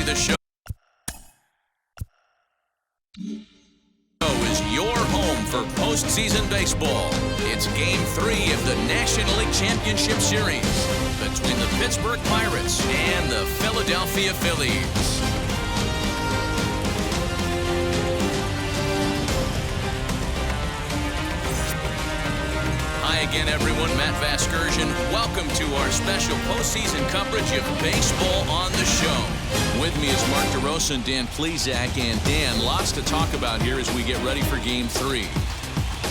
the show is your home for postseason baseball. It's Game 3 of the National League Championship Series between the Pittsburgh Pirates and the Philadelphia Phillies. Hi again, everyone. Matt Vasgersian. Welcome to our special postseason coverage of baseball on the show. With me is Mark DeRosa and Dan Plesac. And Dan, lots to talk about here as we get ready for Game 3.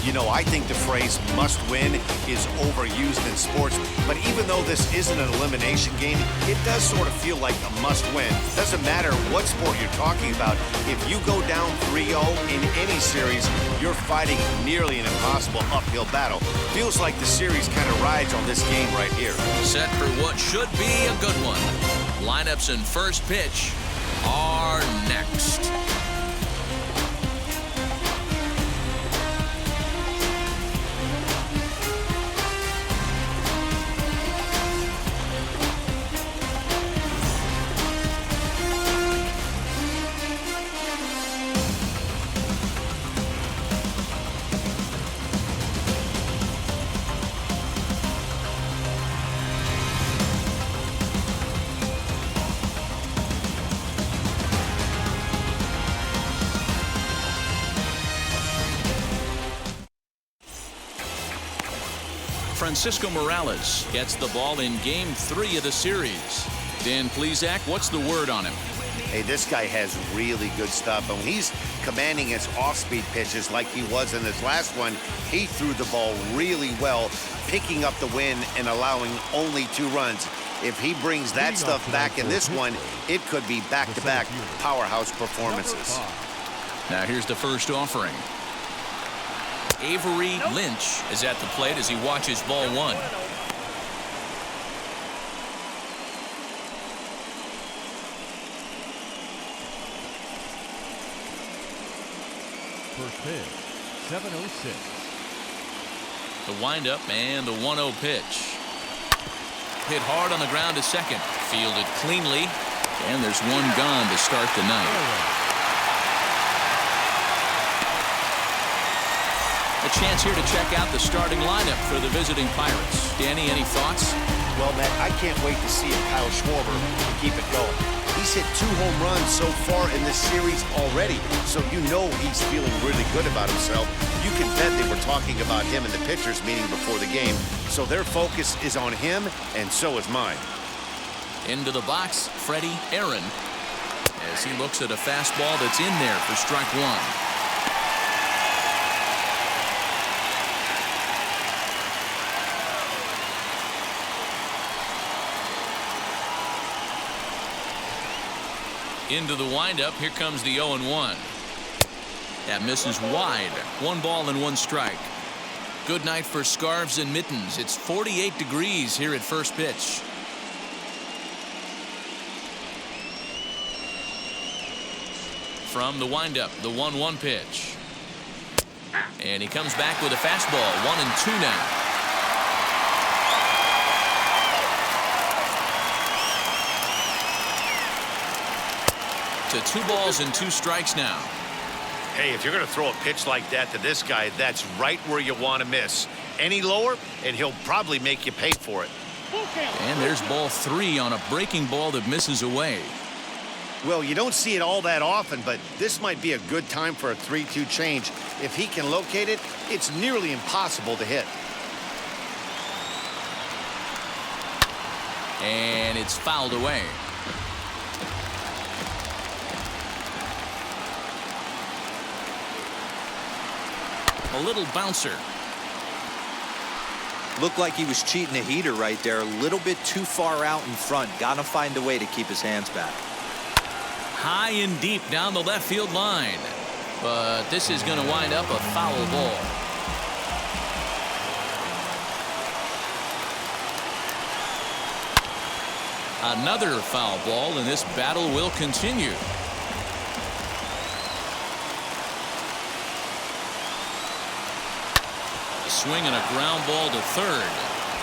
You know, I think the phrase must win is overused in sports, but even though this isn't an elimination game, it does sort of feel like a must win. Doesn't matter what sport you're talking about. If you go down 3-0 in any series, you're fighting nearly an impossible uphill battle. Feels like the series kind of rides on this game right here. Set for what should be a good one. Lineups and first pitch are next. Francisco Morales gets the ball in Game 3 of the series. Dan Plesac, what's the word on him? Hey, this guy has really good stuff. And when he's commanding his off-speed pitches like he was in his last one, he threw the ball really well, picking up the win and allowing only 2 runs. If he brings that stuff back in this one, it could be back-to-back powerhouse performances. Now here's the first offering. Avery Lynch is at the plate as he watches ball 1. First pitch, 7:06. The windup and the 1-0 pitch. Hit hard on the ground to second. Fielded cleanly. And there's one gone to start the night. A chance here to check out the starting lineup for the visiting Pirates. Danny, any thoughts? Well, Matt, I can't wait to see if Kyle Schwarber can keep it going. He's hit 2 home runs so far in this series already, so you know he's feeling really good about himself. You can bet they were talking about him in the pitchers meeting before the game, so their focus is on him, and so is mine. Into the box, Freddie Aaron, as he looks at a fastball that's in there for strike 1. Into the windup. Here comes the 0-1. That misses wide. 1 ball and 1 strike. Good night for scarves and mittens. It's 48 degrees here at first pitch. From the windup, the 1-1 pitch. And he comes back with a fastball. 1-2 now. To 2 balls and 2 strikes now. Hey, if you're going to throw a pitch like that to this guy, that's right where you want to miss. Any lower, and he'll probably make you pay for it. And there's ball 3 on a breaking ball that misses away. Well, you don't see it all that often, but this might be a good time for a 3-2 change. If he can locate it, it's nearly impossible to hit. And it's fouled away. A little bouncer. Looked like he was cheating a heater right there. A little bit too far out in front. Gotta find a way to keep his hands back. High and deep down the left field line. But this is going to wind up a foul ball. Another foul ball, and this battle will continue. A swing and a ground ball to third.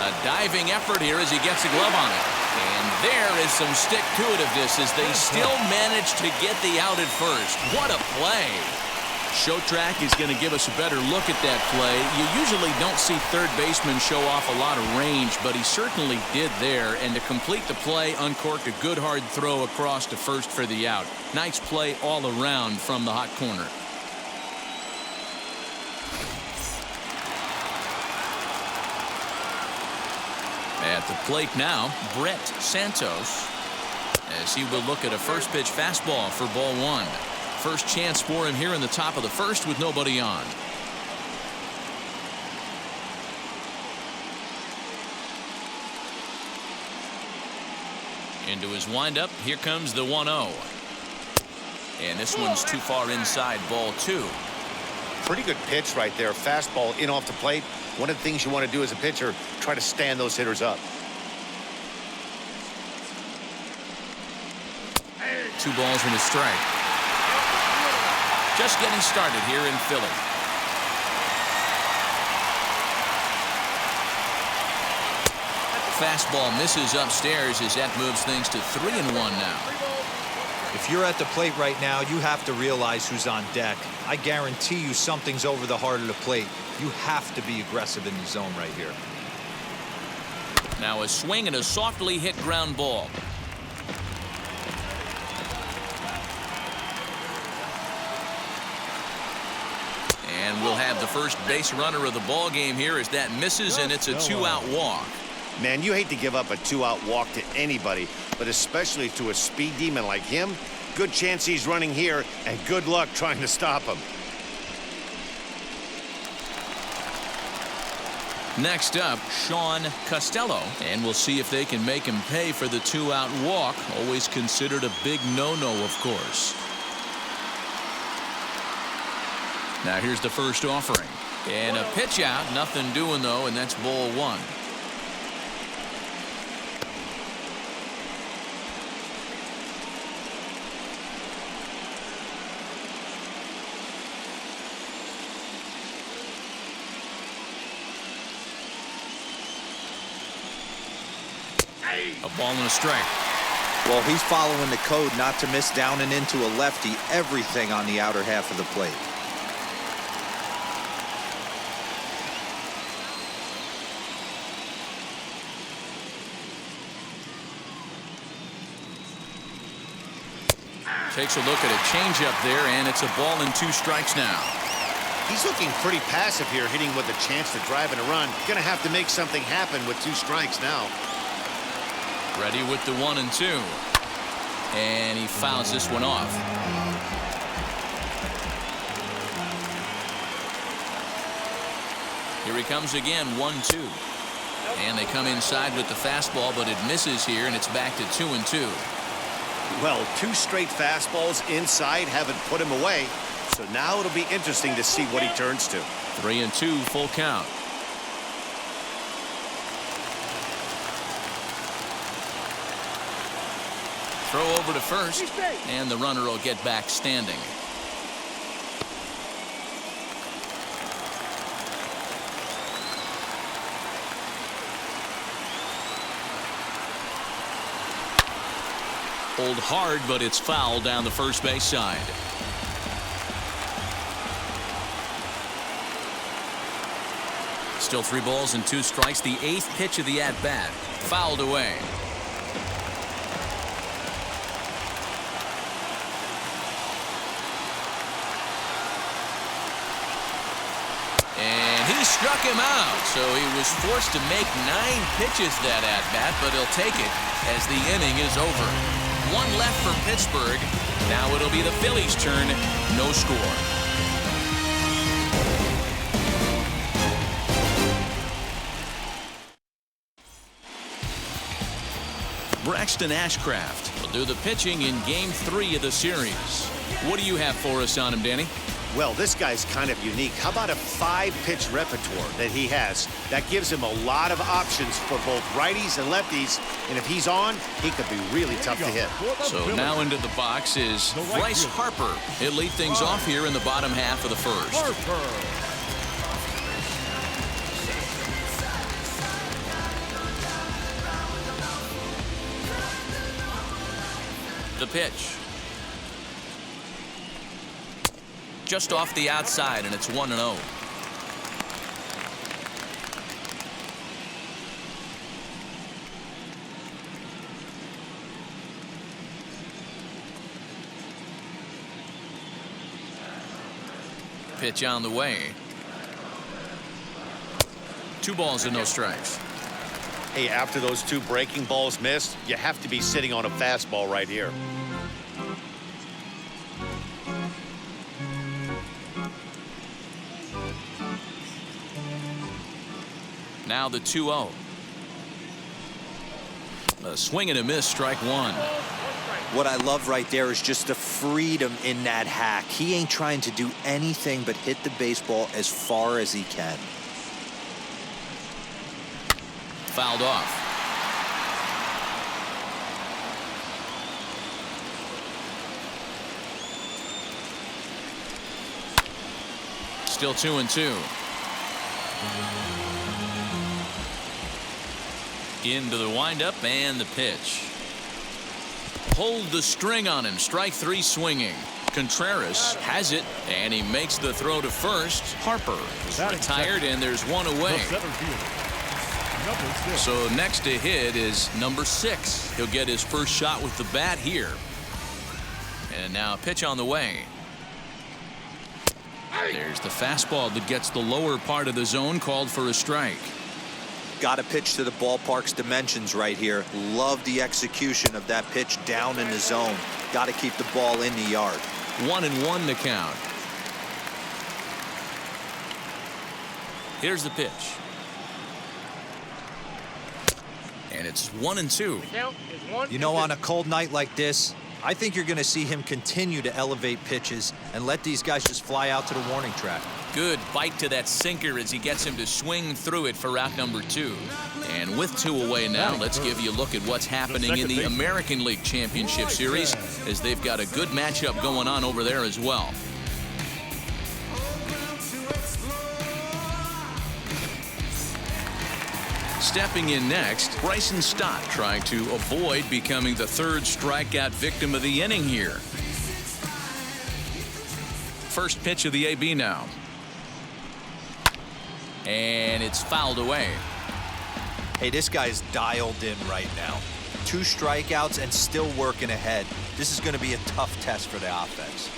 A diving effort here as he gets a glove on it. And there is some stick-to-itiveness as they still manage to get the out at first. What a play. Show Track is going to give us a better look at that play. You usually don't see third baseman show off a lot of range, but he certainly did there. And to complete the play, uncorked a good hard throw across to first for the out. Nice play all around from the hot corner. At the plate now, Brett Santos, as he will look at a first pitch fastball for ball one. First chance for him here in the top of the first with nobody on. Into his windup. Here comes the 1-0. And this one's too far inside, ball two. Pretty good pitch right there. Fastball in off the plate. One of the things you want to do as a pitcher, try to stand those hitters up. 2 balls and a strike. Just getting started here in Philly. Fastball misses upstairs as that moves things to 3-1 now. If you're at the plate right now, you have to realize who's on deck. I guarantee you something's over the heart of the plate. You have to be aggressive in the zone right here. Now a swing and a softly hit ground ball. And we'll have the first base runner of the ball game here as that misses, and it's a 2-out walk. Man, you hate to give up a 2-out walk to anybody, but especially to a speed demon like him. Good chance he's running here, and good luck trying to stop him. Next up, Sean Costello, and we'll see if they can make him pay for the 2-out walk. Always considered a big no-no, of course. Now here's the first offering, and a pitch out, nothing doing though, and that's ball one. A ball and a strike. Well, he's following the code not to miss down and into a lefty. Everything on the outer half of the plate. Takes a look at a changeup there, and it's a ball and 2 strikes now. He's looking pretty passive here, hitting with a chance to drive and a run. Going to have to make something happen with 2 strikes now. Ready with the 1 and 2. And he fouls this one off. Here he comes again, 1-2. And they come inside with the fastball, but it misses here, and it's back to 2 and 2. Well, 2 straight fastballs inside haven't put him away. So now it'll be interesting to see what he turns to. 3 and 2, full count. Throw over to first, and the runner will get back standing. Pulled hard, but it's foul down the first base side. Still 3 balls and 2 strikes. The 8th pitch of the at-bat. Fouled away. And he struck him out, so he was forced to make 9 pitches that at-bat, but he'll take it as the inning is over. 1 left for Pittsburgh. Now it'll be the Phillies' turn. No score. Braxton Ashcraft will do the pitching in Game 3 of the series. What do you have for us on him, Danny? Well, this guy's kind of unique. How about a 5-pitch repertoire that he has? That gives him a lot of options for both righties and lefties. And if he's on, he could be really tough to hit. So now into the box is Bryce Harper. He'll lead things off here in the bottom half of the first. The pitch. Just off the outside, and it's 1-0. Pitch on the way. 2 balls and no strikes. Hey, after those 2 breaking balls missed, you have to be sitting on a fastball right here. Now the 2-0. A swing and a miss, strike 1. What I love right there is just the freedom in that hack. He ain't trying to do anything but hit the baseball as far as he can. Fouled off. Still 2-2. Into the windup and the pitch. Pulled the string on him. Strike 3 swinging. Contreras has it, and he makes the throw to first. Harper is retired, and there's 1 away. So next to hit is number 6. He'll get his first shot with the bat here. And now a pitch on the way. There's the fastball that gets the lower part of the zone, called for a strike. Got to pitch to the ballpark's dimensions right here. Love the execution of that pitch down in the zone. Got to keep the ball in the yard. 1-1 to count. Here's the pitch. And it's 1-2. You know, on a cold night like this, I think you're going to see him continue to elevate pitches and let these guys just fly out to the warning track. Good bite to that sinker as he gets him to swing through it for out number 2. And with 2 away now, let's give you a look at what's happening in the American League Championship Series, as they've got a good matchup going on over there as well. Stepping in next, Bryson Stott trying to avoid becoming the 3rd strikeout victim of the inning here. First pitch of the AB now. And it's fouled away. Hey, this guy's dialed in right now. 2 strikeouts and still working ahead. This is going to be a tough test for the offense.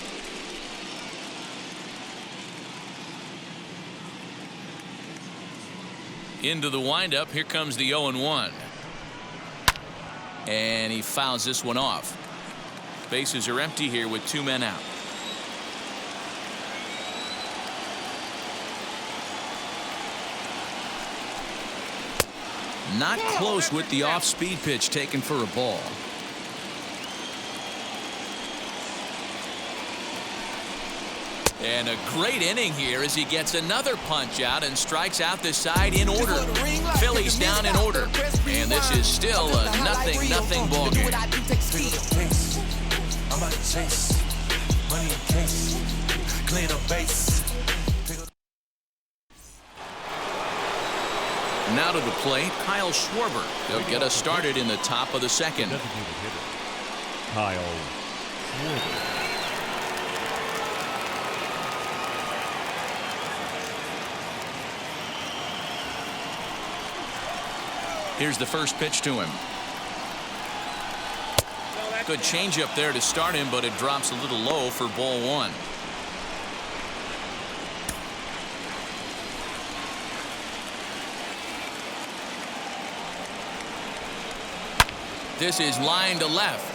Into the windup. Here comes the 0-1. And he fouls this one off. Bases are empty here with 2 men out. Not close with the off-speed pitch taken for a ball. And a great inning here as he gets another punch out and strikes out the side in order. Phillies down in order. And this is still a 0-0 ball game. Now to the plate, Kyle Schwarber. They'll get us started in the top of the 2nd. Kyle Schwarber. Here's the first pitch to him. Good changeup there to start him, but it drops a little low for ball 1. This is line to left.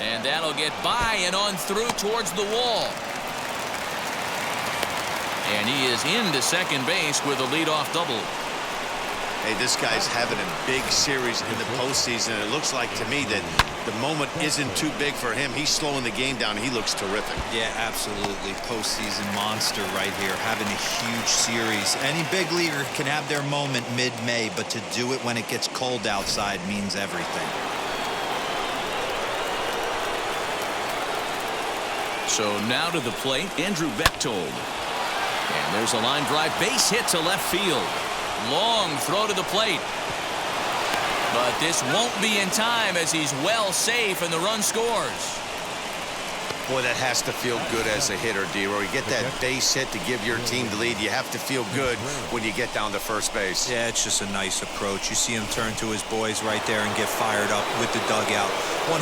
And that'll get by and on through towards the wall. And he is into second base with a leadoff double. Hey, this guy's having a big series in the postseason. It looks like to me that the moment isn't too big for him. He's slowing the game down. He looks terrific. Yeah, absolutely. Postseason monster right here, having a huge series. Any big leaguer can have their moment mid-May, but to do it when it gets cold outside means everything. So now to the plate, Andrew Bechtold. And there's a line drive, base hit to left field. Long throw to the plate. But this won't be in time as he's well safe and the run scores. Boy, that has to feel good as a hitter, D-Roy. You get that base hit to give your team the lead. You have to feel good when you get down to first base. Yeah, it's just a nice approach. You see him turn to his boys right there and get fired up with the dugout. 100%,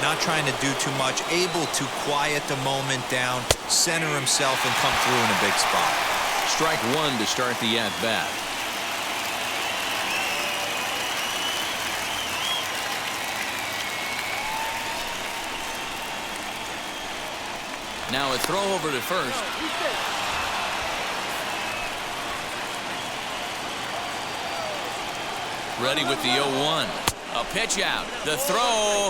not trying to do too much, able to quiet the moment down, center himself, and come through in a big spot. Strike one to start the at-bat. Now a throw over to first. Ready with the 0-1. A pitch out. The throw.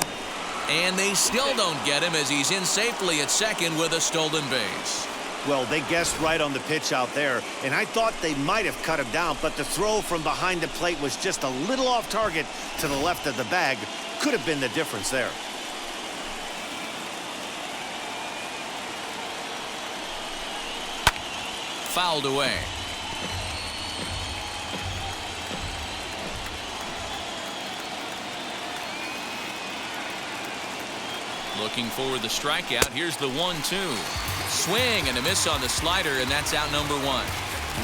And they still don't get him as he's in safely at second with a stolen base. Well, they guessed right on the pitch out there, and I thought they might have cut him down, but the throw from behind the plate was just a little off target to the left of the bag. Could have been the difference there. Fouled away. Looking for the strikeout. Here's the 1-2. Swing and a miss on the slider, and that's out number one.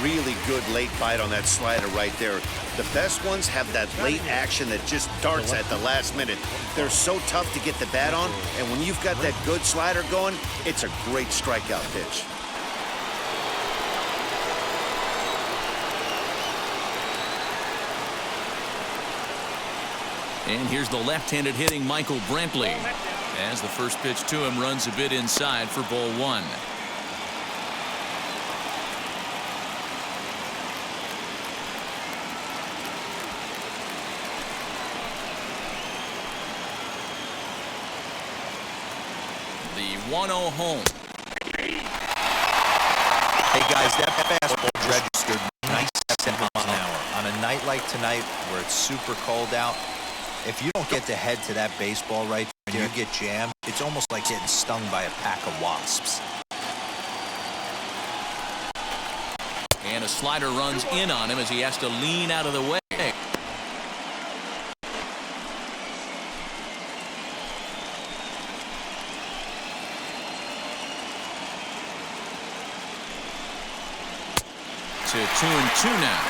Really good late bite on that slider right there. The best ones have that late action that just darts at the last minute. They're so tough to get the bat on, and when you've got that good slider going, it's a great strikeout pitch. And here's the left-handed hitting Michael Brantley. As the first pitch to him runs a bit inside for ball one. The 1-0 home. Hey guys, that fastball registered 97 miles an hour. On a night like tonight where it's super cold out, if you don't get the head to that baseball right there and you get jammed, it's almost like getting stung by a pack of wasps. And a slider runs in on him as he has to lean out of the way. 2-2 now.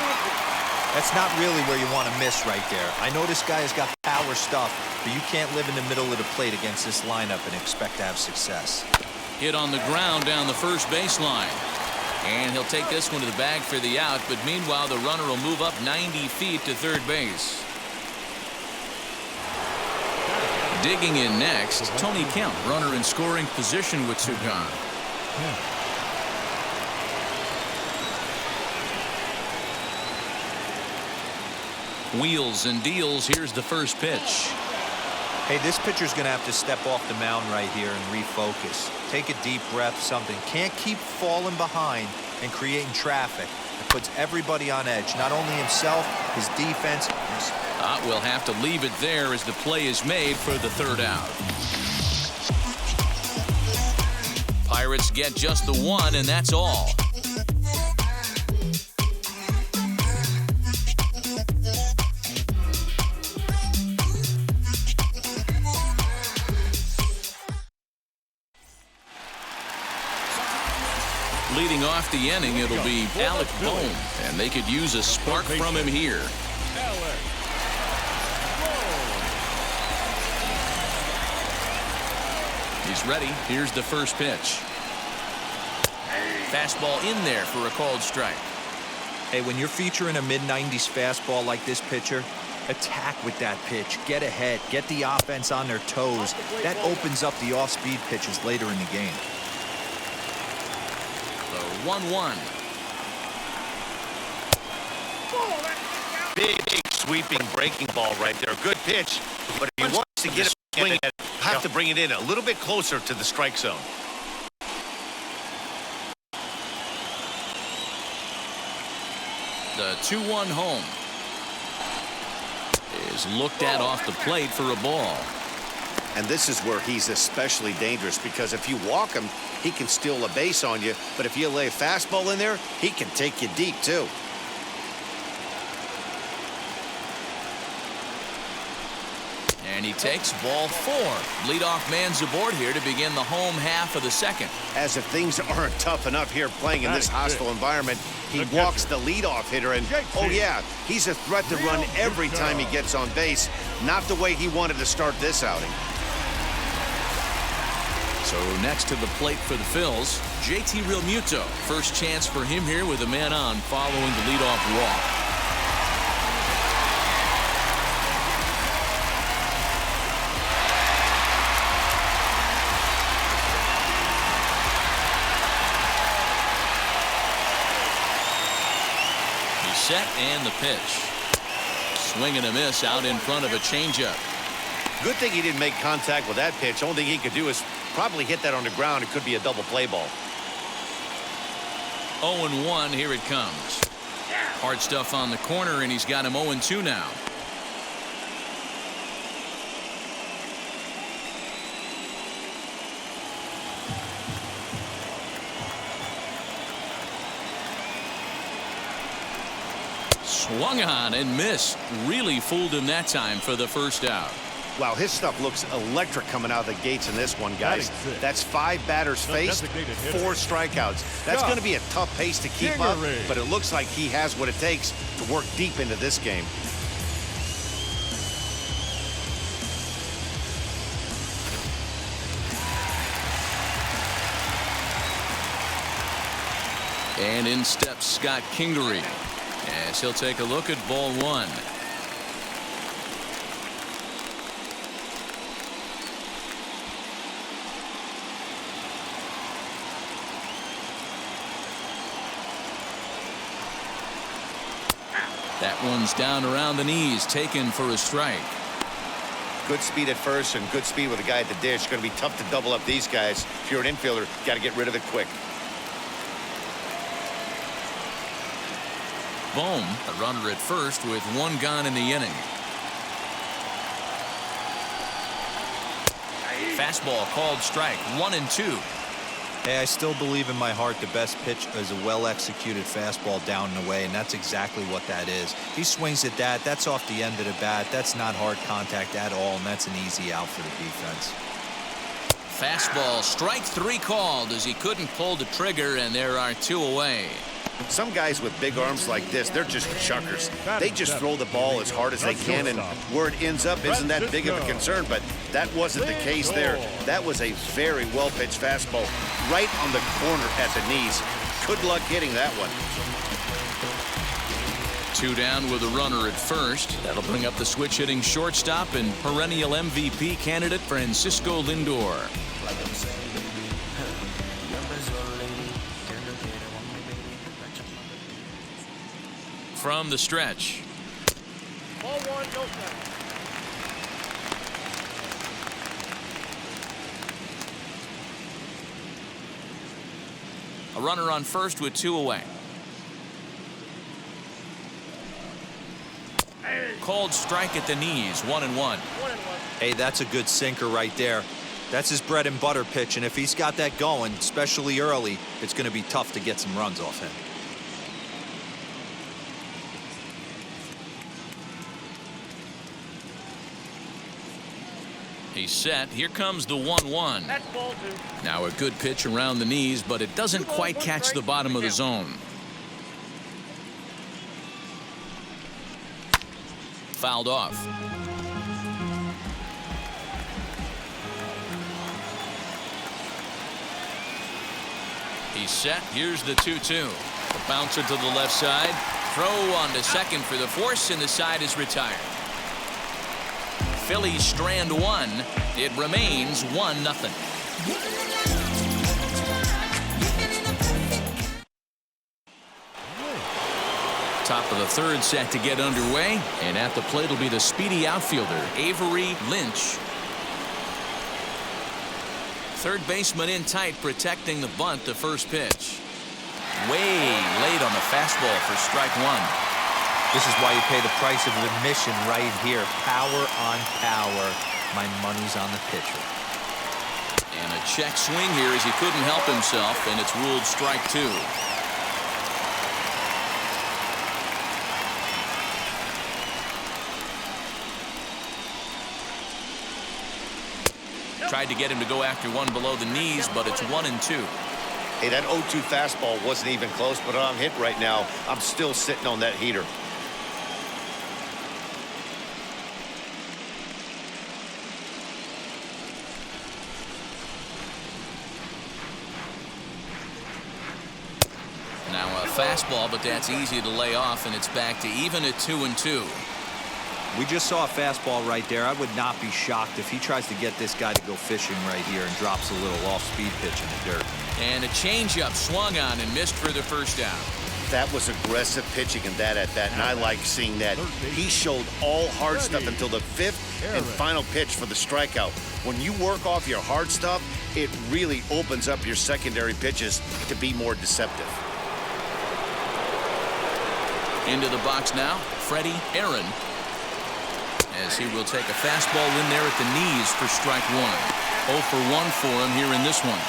That's not really where you want to miss right there. I know this guy has got power stuff, but you can't live in the middle of the plate against this lineup and expect to have success. Hit on the ground down the first baseline. And he'll take this one to the bag for the out, but meanwhile the runner will move up 90 feet to third base. Digging in next, Tony Kemp, runner in scoring position with two gone. Wheels and deals. Here's the first pitch. Hey, this pitcher's going to have to step off the mound right here and refocus. Take a deep breath, something. Can't keep falling behind and creating traffic. It puts everybody on edge, not only himself, his defense. We'll have to leave it there as the play is made for the third out. Pirates get just the one, and that's all. Leading off the inning, it'll be Alec Bohm, and they could use a spark from him here. He's ready. Here's the first pitch. Fastball in there for a called strike. Hey, when you're featuring a mid-90s fastball like this pitcher, attack with that pitch. Get ahead. Get the offense on their toes. That opens up the off-speed pitches later in the game. The 1-1. Big sweeping breaking ball right there. Good pitch, but if he wants to get it swinging, have to bring it in a little bit closer to the strike zone. The 2-1 home is looked at off the plate for a ball. And this is where he's especially dangerous, because if you walk him, he can steal a base on you. But if you lay a fastball in there, he can take you deep too. And he takes ball 4. Leadoff man's aboard here to begin the home half of the second. As if things aren't tough enough here playing in this hostile environment, he walks the leadoff hitter, and oh yeah, he's a threat to run every time he gets on base. Not the way he wanted to start this outing. So next to the plate for the Phils, JT Realmuto. First chance for him here with a man on following the leadoff walk. Set and the pitch. Swing and a miss out in front of a changeup. Good thing he didn't make contact with that pitch. Only thing he could do is probably hit that on the ground. It could be a double play ball. 0-1, here it comes. Hard stuff on the corner, and he's got him 0-2 now. Swung on and missed. Really fooled him that time for the first out. Wow, his stuff looks electric coming out of the gates in this one, guys. That's 5 batters faced, 4 strikeouts. That's going to be a tough pace to keep up, but it looks like he has what it takes to work deep into this game. And in steps Scott Kingery. As he'll take a look at ball 1. That one's down around the knees, taken for a strike. Good speed at first and good speed with the guy at the dish. Going to be tough to double up these guys. If you're an infielder, got to get rid of it quick. Bohm, a runner at first with 1 gone in the inning. Fastball called strike, 1-2. Hey, I still believe in my heart the best pitch is a well-executed fastball down and away, and that's exactly what that is. He swings at that. That's off the end of the bat. That's not hard contact at all, and that's an easy out for the defense. Fastball, strike 3 called as he couldn't pull the trigger, and there are 2 away. Some guys with big arms like this, they're just chuckers. They just throw the ball as hard as they can, and where it ends up isn't that big of a concern, but that wasn't the case there. That was a very well-pitched fastball right on the corner at the knees. Good luck hitting that one. 2 down with a runner at first. That'll bring up the switch-hitting shortstop and perennial MVP candidate Francisco Lindor. From the stretch. Ball 1, no strike. A runner on first with 2 away. Called strike at the knees, 1-1. Hey, that's a good sinker right there. That's his bread and butter pitch, and if he's got that going, especially early, it's going to be tough to get some runs off him. He's set. Here comes the 1-1. That's ball 2. Now a good pitch around the knees, but it doesn't quite catch the bottom of the zone. Fouled off. He's set. Here's the 2-2. The bouncer to the left side. Throw on to second for the force, and the side is retired. Phillies strand 1. It remains 1-0. Top of the third set to get underway, and at the plate will be the speedy outfielder Avery Lynch. Third baseman in tight, protecting the bunt. The first pitch way late on the fastball for strike 1. This is why you pay the price of admission right here. Power on power. My money's on the pitcher. And a check swing here as he couldn't help himself, and it's ruled strike 2. Tried to get him to go after one below the knees, but it's 1-2. Hey, that 0-2 fastball wasn't even close, but I'm hit right now. I'm still sitting on that heater. Now a fastball, but that's easy to lay off, and it's back to even at 2-2. We just saw a fastball right there. I would not be shocked if he tries to get this guy to go fishing right here and drops a little off-speed pitch in the dirt. And a changeup swung on and missed for the first down. That was aggressive pitching in that at-bat, and I like seeing that. He showed all hard stuff until the 5th and final pitch for the strikeout. When you work off your hard stuff, it really opens up your secondary pitches to be more deceptive. Into the box now, Freddie Aaron, as he will take a fastball in there at the knees for strike one. 0 for 1 for him here in this one.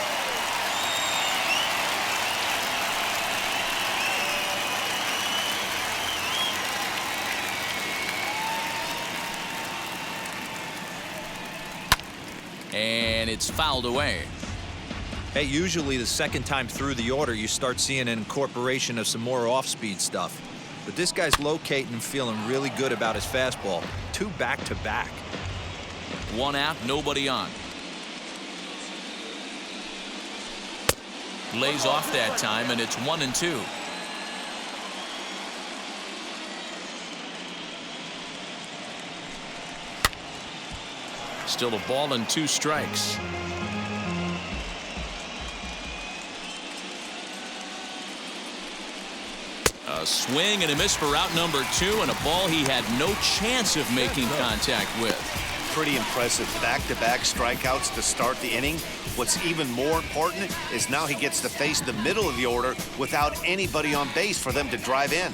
And it's fouled away. Hey, usually the second time through the order, you start seeing an incorporation of some more off-speed stuff. But this guy's locating and feeling really good about his fastball. 2 back-to-back. 1 out, nobody on. Lays off that time, and it's 1-2. Still a ball and 2 strikes. A swing and a miss for out number 2, and a ball he had no chance of making contact with. Pretty impressive back-to-back strikeouts to start the inning. What's even more important is now he gets to face the middle of the order without anybody on base for them to drive in.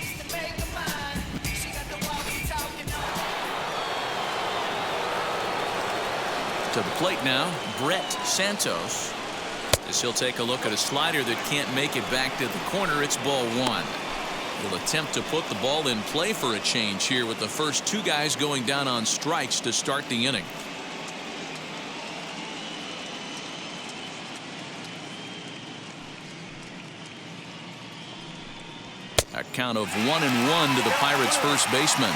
To the plate now, Brett Santos, as he'll take a look at a slider that can't make it back to the corner. It's ball 1. He'll attempt to put the ball in play for a change here with the first 2 guys going down on strikes to start the inning. A count of 1-1 to the Pirates' first baseman.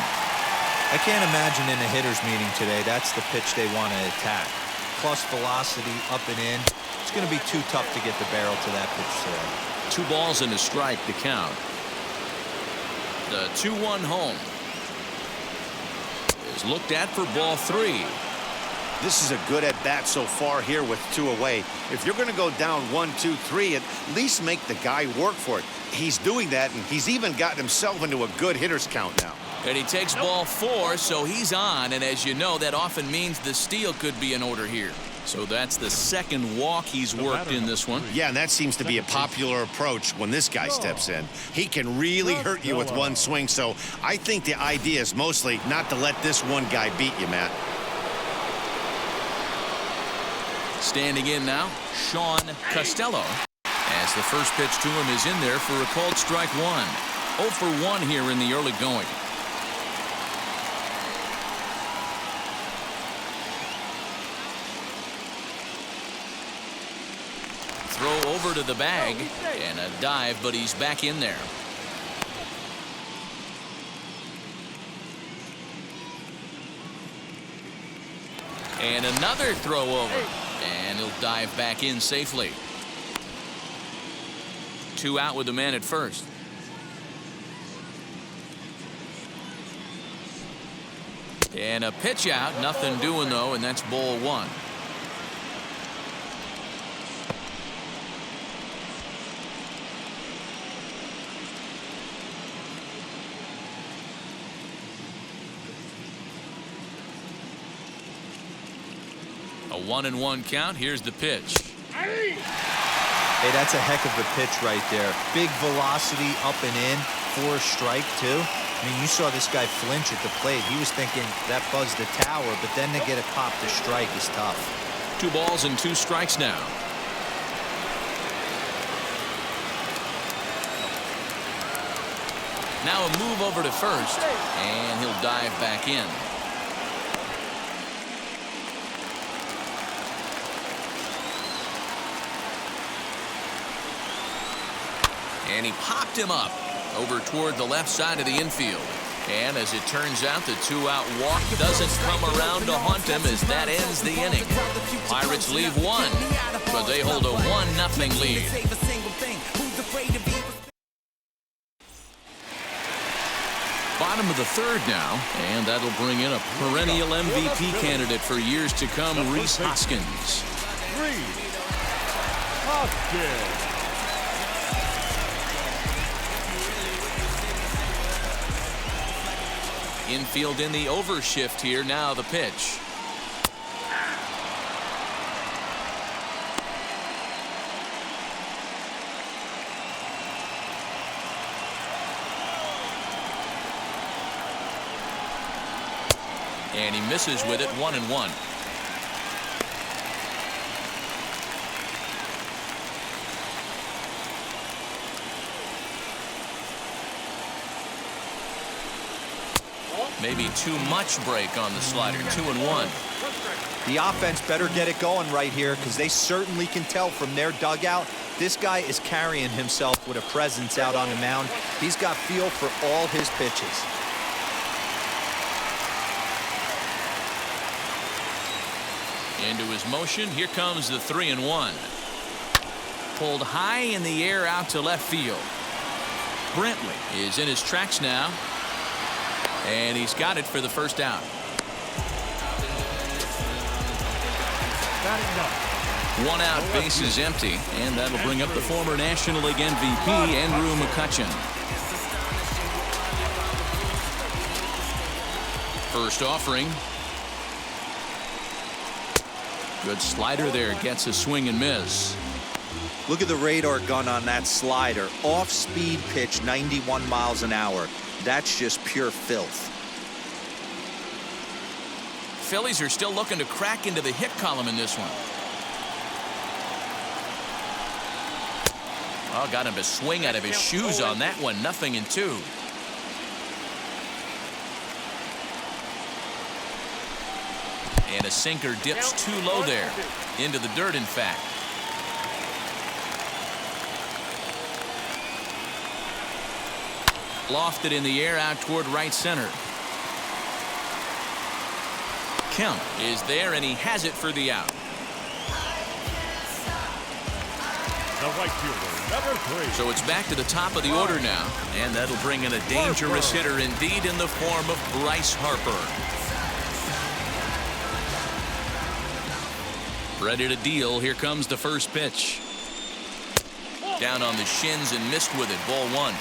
I can't imagine in a hitter's meeting today that's the pitch they want to attack. Plus velocity up and in. It's going to be too tough to get the barrel to that pitch today. 2 balls and a strike to count. The 2-1 home is looked at for ball 3. This is a good at-bat so far here with 2 away. If you're going to go down 1-2-3, at least make the guy work for it. He's doing that, and he's even gotten himself into a good hitter's count now. And he takes ball 4, so he's on. And as you know, that often means the steal could be in order here. So that's the second walk he's worked in this one. Yeah, and that seems to be a popular approach when this guy steps in. He can really hurt you with one swing, so I think the idea is mostly not to let this one guy beat you, Matt. Standing in now, Sean Costello, as the first pitch to him is in there for a called strike 1. 0 for 1 here in the early going. Throw over to the bag and a dive, but he's back in there. And another throw over, and he'll dive back in safely. 2 out with the man at first. And a pitch out, nothing doing though, and that's ball 1. A 1-1 count. Here's the pitch. Hey, that's a heck of a pitch right there. Big velocity up and in for a strike, too. I mean, you saw this guy flinch at the plate. He was thinking that buzzed the tower, but then to get a pop to strike is tough. 2 balls and 2 strikes now. Now a move over to first, and he'll dive back in. And he popped him up over toward the left side of the infield. And as it turns out, the two-out walk doesn't come around to haunt him as that ends the inning. Pirates leave one, but they hold a 1-0 lead. Bottom of the third now, and that'll bring in a perennial MVP candidate for years to come, Rhys Hoskins. Infield in the overshift here. Now the pitch. And he misses with it, 1-1. Maybe too much break on the slider, 2-1. The offense better get it going right here because they certainly can tell from their dugout this guy is carrying himself with a presence out on the mound. He's got feel for all his pitches. Into his motion. Here comes the 3-1. Pulled high in the air out to left field. Brantley is in his tracks now. And he's got it for the first out. One out, base is empty, and that'll bring up the former National League MVP, Andrew McCutchen. First offering. Good slider there, gets a swing and miss. Look at the radar gun on that slider. Off-speed pitch, 91 miles an hour. That's just pure filth. Phillies are still looking to crack into the hit column in this one. Oh, got him to swing out of his shoes on that one. 0-2. And a sinker dips too low there. Into the dirt, in fact. Lofted in the air out toward right center. Kemp is there, and he has it for the out. The right fielder, number 3. So it's back to the top of the order now, and that'll bring in a dangerous hitter indeed in the form of Bryce Harper. Ready to deal. Here comes the first pitch. Down on the shins and missed with it. Ball 1.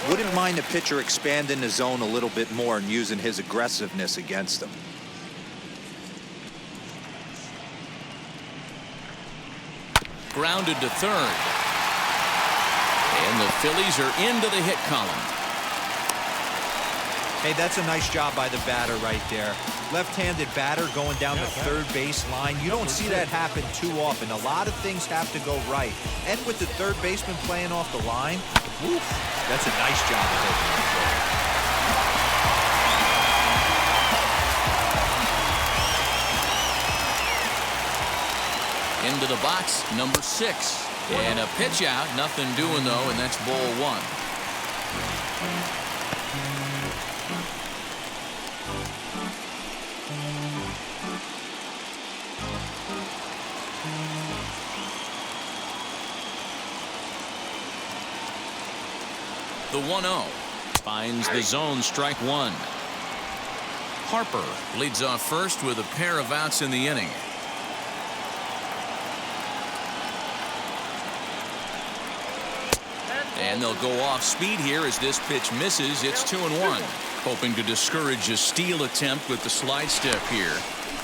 Wouldn't mind a pitcher expanding the zone a little bit more and using his aggressiveness against them. Grounded to third. And the Phillies are into the hit column. Hey, that's a nice job by the batter right there. Left-handed batter going down the third base line. You don't see that happen too often. A lot of things have to go right. And with the third baseman playing off the line, woof, that's a nice job of taking control. Into the box, number 6. And a pitch out. Nothing doing, though, and that's ball 1. The 1-0 finds the zone, strike 1. Harper leads off first with a pair of outs in the inning. And they'll go off speed here as this pitch misses. It's 2-1. Hoping to discourage a steal attempt with the slide step here.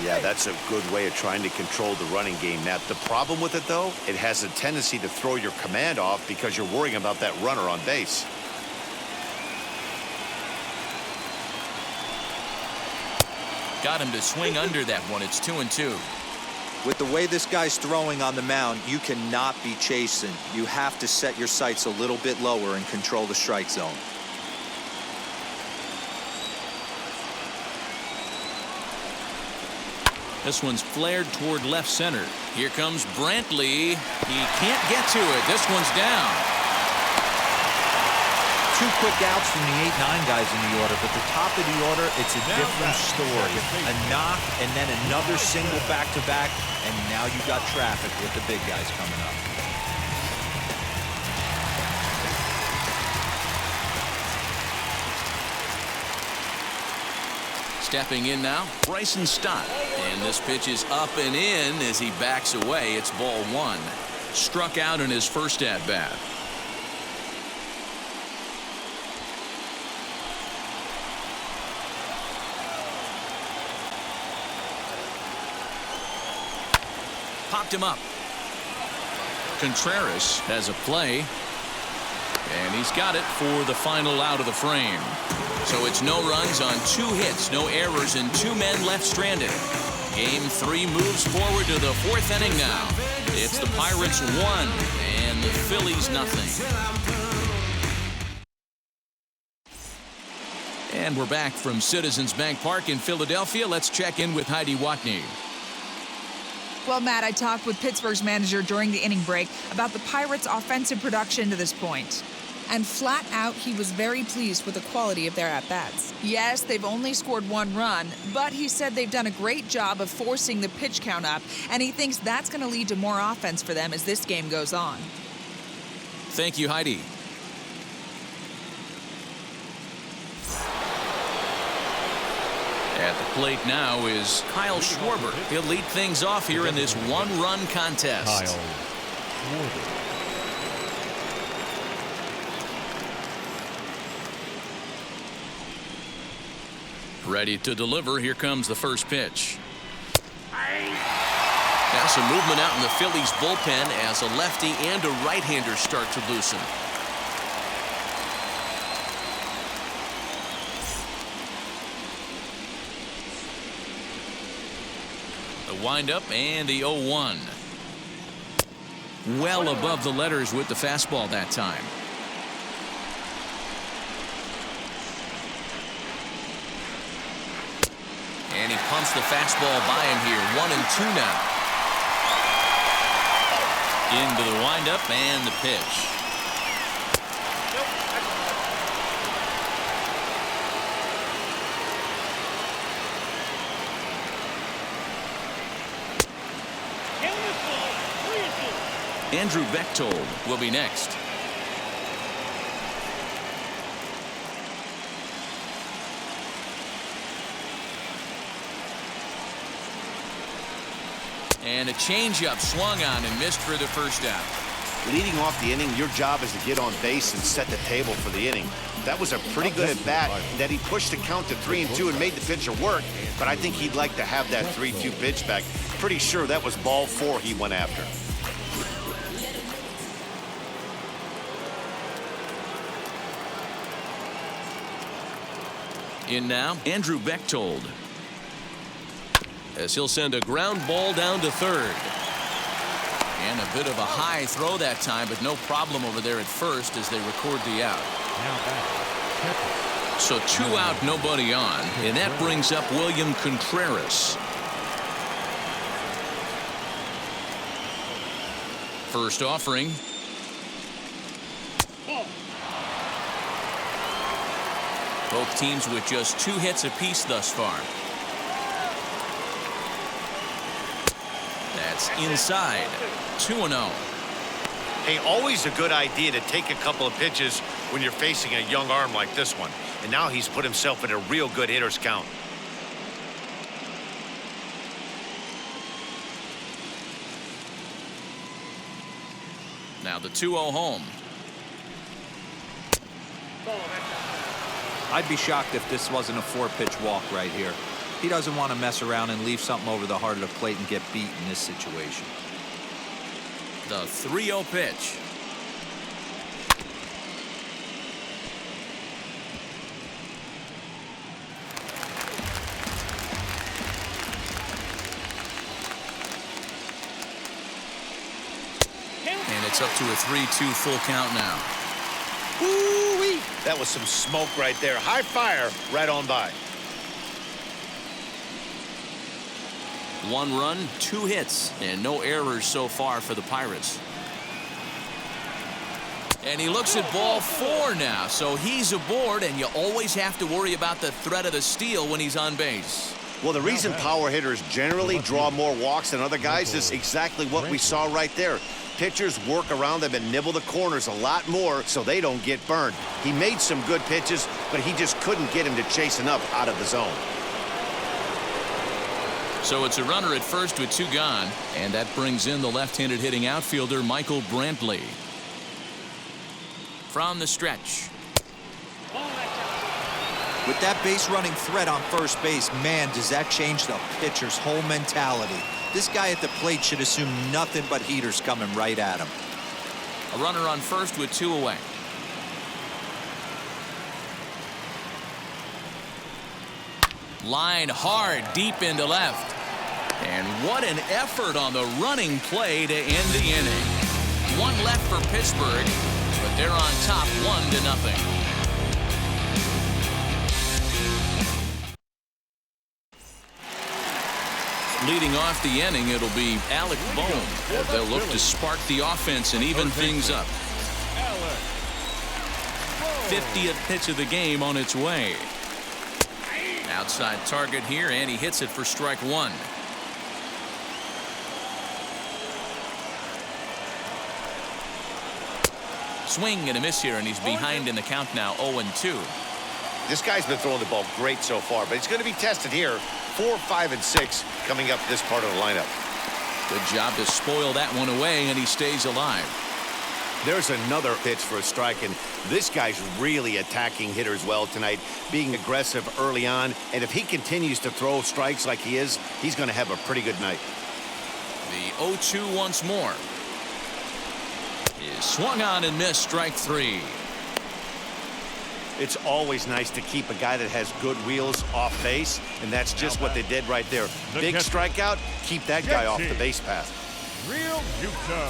Yeah, that's a good way of trying to control the running game. Now, the problem with it, though, it has a tendency to throw your command off because you're worrying about that runner on base. Got him to swing under that one. It's 2-2. With the way this guy's throwing on the mound, you cannot be chasing. You have to set your sights a little bit lower and control the strike zone. This one's flared toward left center. Here comes Brantley. He can't get to it. This one's down. 2 quick outs from the 8-9 guys in the order, but the top of the order, it's a different story. A knock and then another single back-to-back, and now you got traffic with the big guys coming up. Stepping in now, Bryson Stott. And this pitch is up and in as he backs away. It's ball 1. Struck out in his first at-bat. Popped him up. Contreras has a play. And he's got it for the final out of the frame. So it's no runs on 2 hits, no errors, and 2 men left stranded. Game 3 moves forward to the 4th inning now. It's the Pirates 1 and the Phillies nothing. And we're back from Citizens Bank Park in Philadelphia. Let's check in with Heidi Watney. Well, Matt, I talked with Pittsburgh's manager during the inning break about the Pirates' offensive production to this point. And flat out, he was very pleased with the quality of their at-bats. Yes, they've only scored 1 run, but he said they've done a great job of forcing the pitch count up, and he thinks that's going to lead to more offense for them as this game goes on. Thank you, Heidi. At the plate now is Kyle Schwarber. He'll lead things off here in this 1-run contest. Kyle Schwarber. Ready to deliver. Here comes the first pitch. Now some movement out in the Phillies bullpen as a lefty and a right-hander start to loosen. The windup and the 0-1. Well above the letters with the fastball that time. And he pumps the fastball by him here. 1-2 now. Into the windup and the pitch. Andrew Bechtold will be next. And a changeup swung on and missed for the first out. Leading off the inning, your job is to get on base and set the table for the inning. That was a pretty good at bat that he pushed the count to 3-2 and made the pitcher work, but I think he'd like to have that 3-2 pitch back. Pretty sure that was ball 4 he went after. In now, Andrew Bechtold. As he'll send a ground ball down to third. And a bit of a high throw that time, but no problem over there at first as they record the out. So 2 out, nobody on. And that brings up William Contreras. First offering. Both teams with just 2 hits apiece thus far. That's inside. 2-0. Hey, always a good idea to take a couple of pitches when you're facing a young arm like this one. And now he's put himself in a real good hitter's count. Now the 2-0 home. I'd be shocked if this wasn't a 4-pitch walk right here. He doesn't want to mess around and leave something over the heart of the plate and get beat in this situation. The 3-0 pitch. And it's up to a 3-2 full count now. Woo-wee! That was some smoke right there. High fire right on by. 1 run, 2 hits, and no errors so far for the Pirates. And he looks at ball 4 now, so he's aboard, and you always have to worry about the threat of the steal when he's on base. Well, the reason power hitters generally draw more walks than other guys is exactly what we saw right there. Pitchers work around them and nibble the corners a lot more so they don't get burned. He made some good pitches, but he just couldn't get him to chase enough out of the zone. So it's a runner at first with 2 gone, and that brings in the left-handed hitting outfielder Michael Brantley. From the stretch. With that base running threat on first base, man, does that change the pitcher's whole mentality. This guy at the plate should assume nothing but heaters coming right at him. A runner on first with 2 away. Line hard deep into left. And what an effort on the running play to end the inning. 1 left for Pittsburgh, but they're on top 1-0. Leading off the inning, it'll be Alec Bohm as they'll look to spark the offense and even things up. 50th pitch of the game on its way. Outside target here, and he hits it for strike 1. Swing and a miss here, and he's behind in the count now, 0-2. This guy's been throwing the ball great so far, but he's going to be tested here. 4, 5, and 6 coming up this part of the lineup. Good job to spoil that one away, and he stays alive. There's another pitch for a strike, and this guy's really attacking hitters well tonight, being aggressive early on, and if he continues to throw strikes like he is, he's going to have a pretty good night. The 0-2 once more. Is swung on and missed, strike 3. It's always nice to keep a guy that has good wheels off base, and that's just what they did right there. Big strikeout, keep that guy off the base path. Real Muto.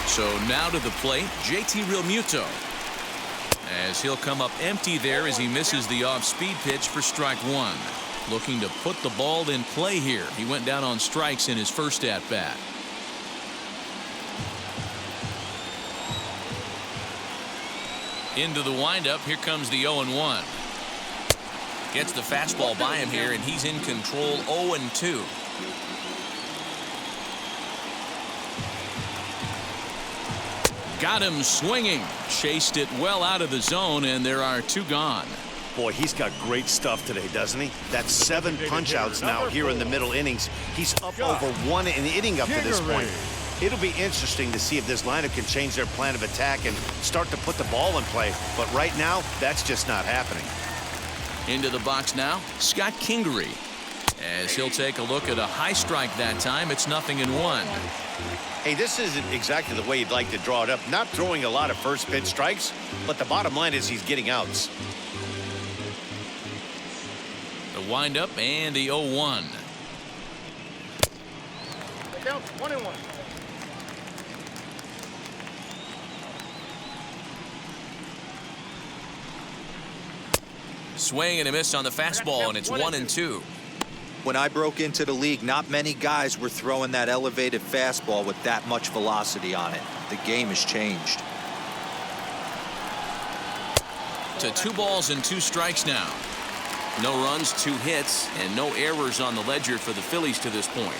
So now to the plate, JT Realmuto. As he'll come up empty there as he misses the off-speed pitch for strike 1. Looking to put the ball in play here. He went down on strikes in his first at-bat. Into the windup, here comes the 0-1. Gets the fastball by him here, and he's in control. 0-2. Got him swinging. Chased it well out of the zone, and there are 2 gone. Boy, he's got great stuff today, doesn't he? That's 7 punch-outs now here in the middle innings. He's up over 1 in the inning up to this point. It'll be interesting to see if this lineup can change their plan of attack and start to put the ball in play. But right now, that's just not happening. Into the box now, Scott Kingery. As he'll take a look at a high strike that time, it's 0-1. Hey, this isn't exactly the way you'd like to draw it up. Not throwing a lot of first pitch strikes, but the bottom line is he's getting outs. The windup and the 0-1. Count 1-1. Swing and a miss on the fastball, and it's 1-2. When I broke into the league, not many guys were throwing that elevated fastball with that much velocity on it. The game has changed. To 2 balls and 2 strikes now. No runs, 2 hits, and no errors on the ledger for the Phillies to this point.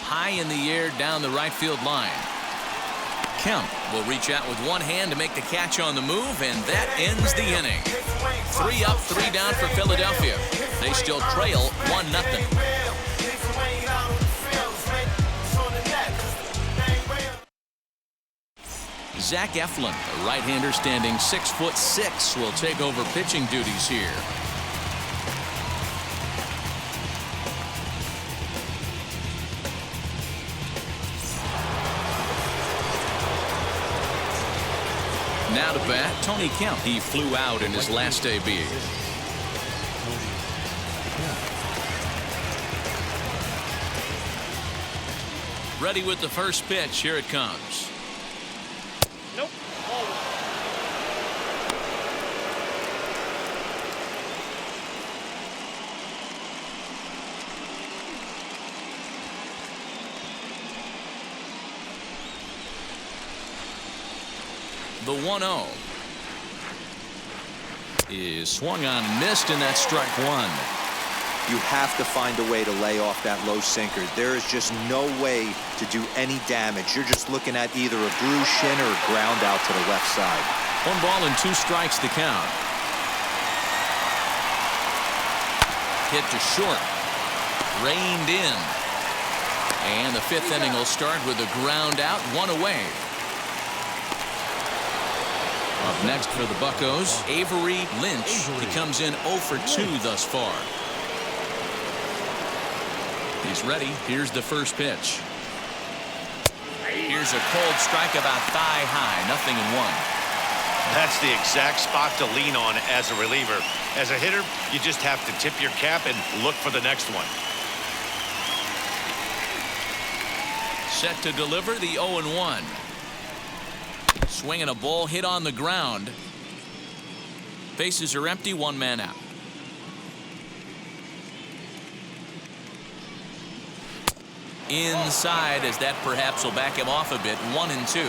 High in the air down the right field line. Kemp will reach out with one hand to make the catch on the move, and that ends the inning. 3 up, 3 down for Philadelphia. They still trail 1-0. Zach Eflin, a right-hander standing 6'6", will take over pitching duties here. Now to bat, Tony Kemp. He flew out in his last debut. Ready with the first pitch. Here it comes. Nope. Ball 1. The 1-0 is swung on and missed, and that's strike one. You have to find a way to lay off that low sinker. There is just no way to do any damage. You're just looking at either a bruised shin or a ground out to the left side. 1 ball and 2 strikes to count. Hit to short. Reined in. And the 5th inning will start with a ground out, 1 away. Up next for the Buccos, Avery Lynch. He comes in 0 for 2 thus far. He's ready. Here's the first pitch. Here's a cold strike about thigh high. 0-1. That's the exact spot to lean on as a reliever. As a hitter, you just have to tip your cap and look for the next one. Set to deliver the 0-1. Swinging a ball hit on the ground. Bases are empty, 1 man out. Inside, as that perhaps will back him off a bit. 1-2.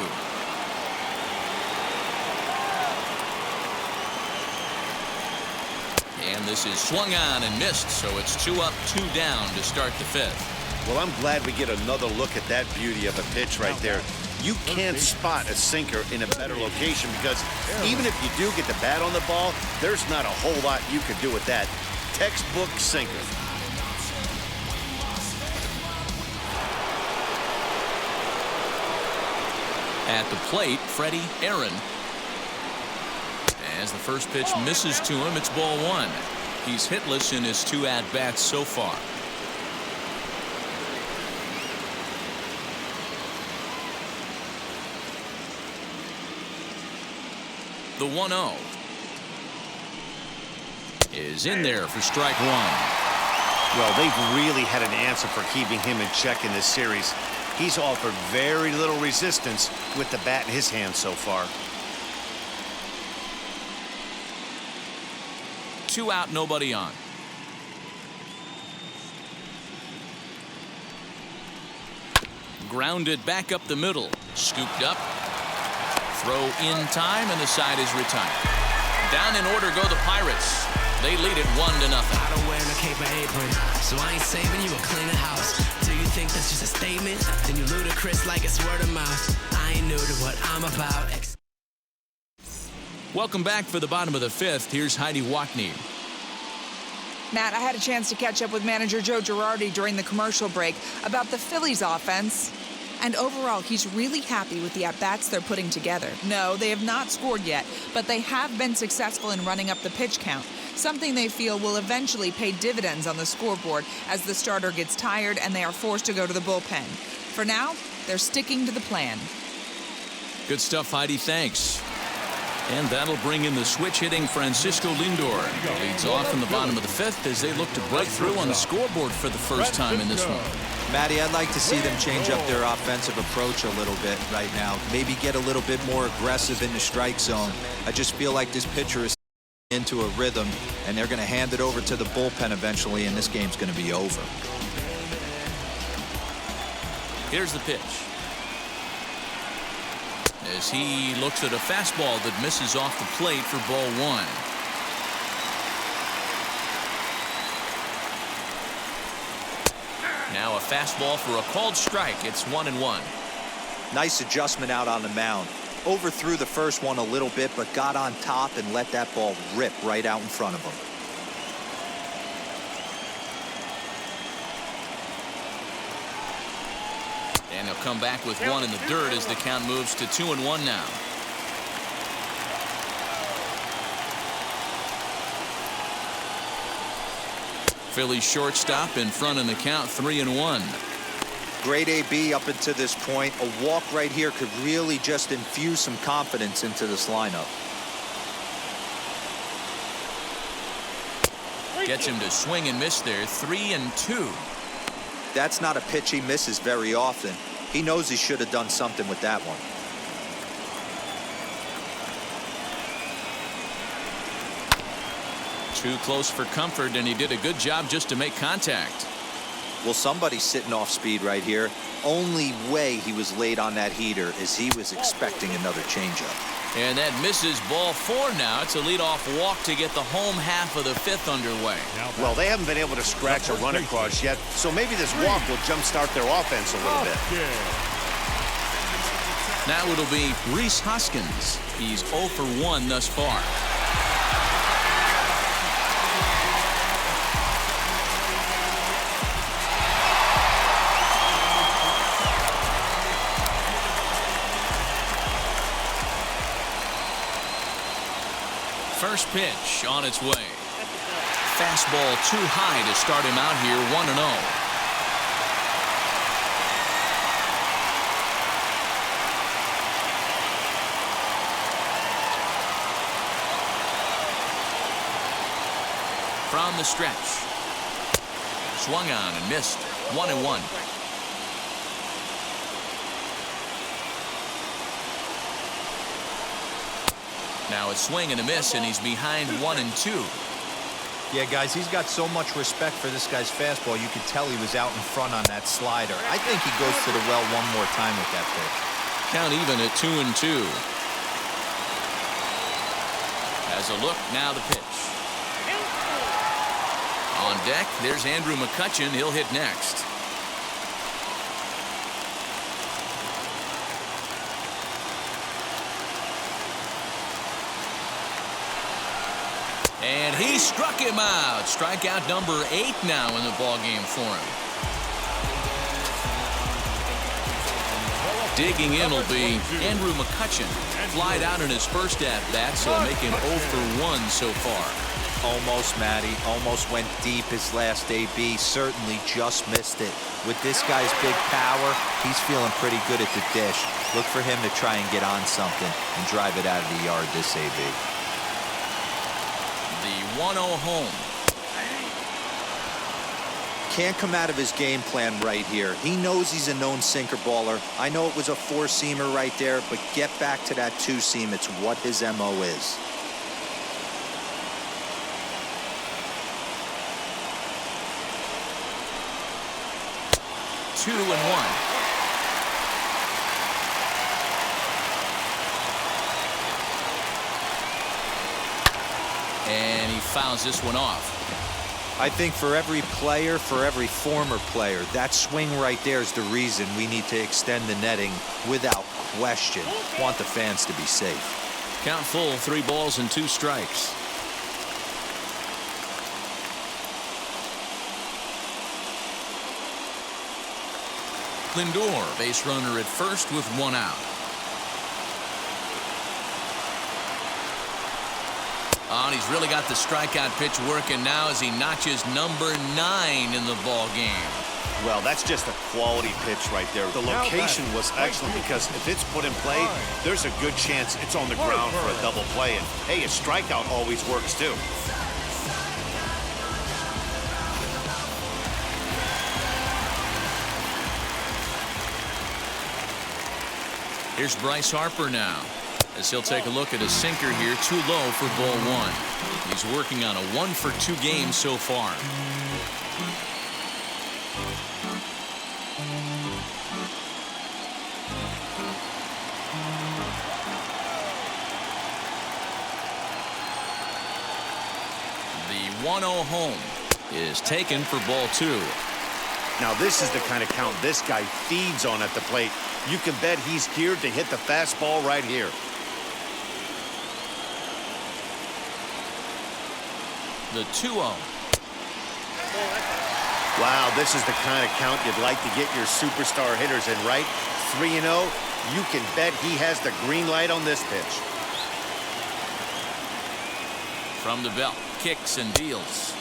And this is swung on and missed, so it's 2 up, 2 down to start the 5th. Well, I'm glad we get another look at that beauty of a pitch right there. You can't spot a sinker in a better location because even if you do get the bat on the ball, there's not a whole lot you can do with that. Textbook sinker. At the plate, Freddie Aaron. As the first pitch misses to him, it's ball 1. He's hitless in his 2 at-bats so far. The 1-0 is in there for strike 1. Well, they've really had an answer for keeping him in check in this series. He's offered very little resistance with the bat in his hand so far. 2 out, nobody on. Grounded back up the middle. Scooped up. Throw in time, and the side is retired. Down in order go the Pirates. They lead it 1-0. I don't wear no cape or apron, so I ain't saving you a cleaner house. Do you think that's just a statement? Then you ludicrous like it's word of mouth. I ain't new to what I'm about. Welcome back for the bottom of the 5th. Here's Heidi Wackney. Matt, I had a chance to catch up with manager Joe Girardi during the commercial break about the Phillies offense. And overall, he's really happy with the at-bats they're putting together. No, they have not scored yet, but they have been successful in running up the pitch count, something they feel will eventually pay dividends on the scoreboard as the starter gets tired and they are forced to go to the bullpen. For now, they're sticking to the plan. Good stuff, Heidi. Thanks. And that'll bring in the switch-hitting Francisco Lindor. He leads off in the bottom of the 5th as they look to break through on the scoreboard for the first time in this one. Matty, I'd like to see them change up their offensive approach a little bit right now. Maybe get a little bit more aggressive in the strike zone. I just feel like this pitcher is into a rhythm, and they're going to hand it over to the bullpen eventually, and this game's going to be over. Here's the pitch. As he looks at a fastball that misses off the plate for ball 1. Now a fastball for a called strike. It's 1-1. Nice adjustment out on the mound. Overthrew the first one a little bit, but got on top and let that ball rip right out in front of him. And he'll come back with 1 in the dirt as the count moves to 2-1 now. Phillies shortstop in front in the count, 3-1. Great AB up until this point. A walk right here could really just infuse some confidence into this lineup. Gets him to swing and miss there, 3-2. That's not a pitch he misses very often. He knows he should have done something with that one. Too close for comfort, and he did a good job just to make contact. Well, somebody's sitting off speed right here. Only way he was late on that heater is he was expecting another changeup. And that misses ball 4 now. It's a leadoff walk to get the home half of the 5th underway. Well, they haven't been able to scratch a run across yet, so maybe this walk will jumpstart their offense a little bit. Now it'll be Rhys Hoskins. He's 0 for 1 thus far. First pitch on its way. Fastball too high to start him out here 1-0. From the stretch. Swung on and missed. 1-1. Now a swing and a miss, and he's behind 1-2. Yeah, guys, he's got so much respect for this guy's fastball. You could tell he was out in front on that slider. I think he goes to the well one more time with that pitch. Count even at 2-2. As a look, now the pitch. On deck, there's Andrew McCutchen. He'll hit next. And he struck him out. Strikeout number 8 now in the ballgame for him. Digging in will be Andrew McCutchen. Flied out in his first at-bat, so make him 0 for 1 so far. Almost, Matty. Almost went deep his last AB. Certainly just missed it. With this guy's big power, he's feeling pretty good at the dish. Look for him to try and get on something and drive it out of the yard this AB. The 1-0 home. Can't come out of his game plan right here. He knows he's a known sinker baller. I know it was a 4-seamer right there, but get back to that 2-seam. It's what his MO is. Two and 1. And he fouls this one off. I think for every player, for every former player, that swing right there is the reason we need to extend the netting without question. Want the fans to be safe. Count full, 3 balls and 2 strikes. Lindor, base runner at first with 1 out. Oh, and he's really got the strikeout pitch working now as he notches number 9 in the ball game. Well, that's just a quality pitch right there. The location was excellent because if it's put in play, there's a good chance it's on the ground for a double play. And hey, a strikeout always works too. Here's Bryce Harper now, as he'll take a look at a sinker here, too low for ball 1. He's working on a 1 for 2 game so far. The 1-0 home is taken for ball 2. Now this is the kind of count this guy feeds on at the plate. You can bet he's geared to hit the fastball right here. The 2-0. Wow, this is the kind of count you'd like to get your superstar hitters in, right? 3-0. You can bet he has the green light on this pitch. From the belt, kicks and deals.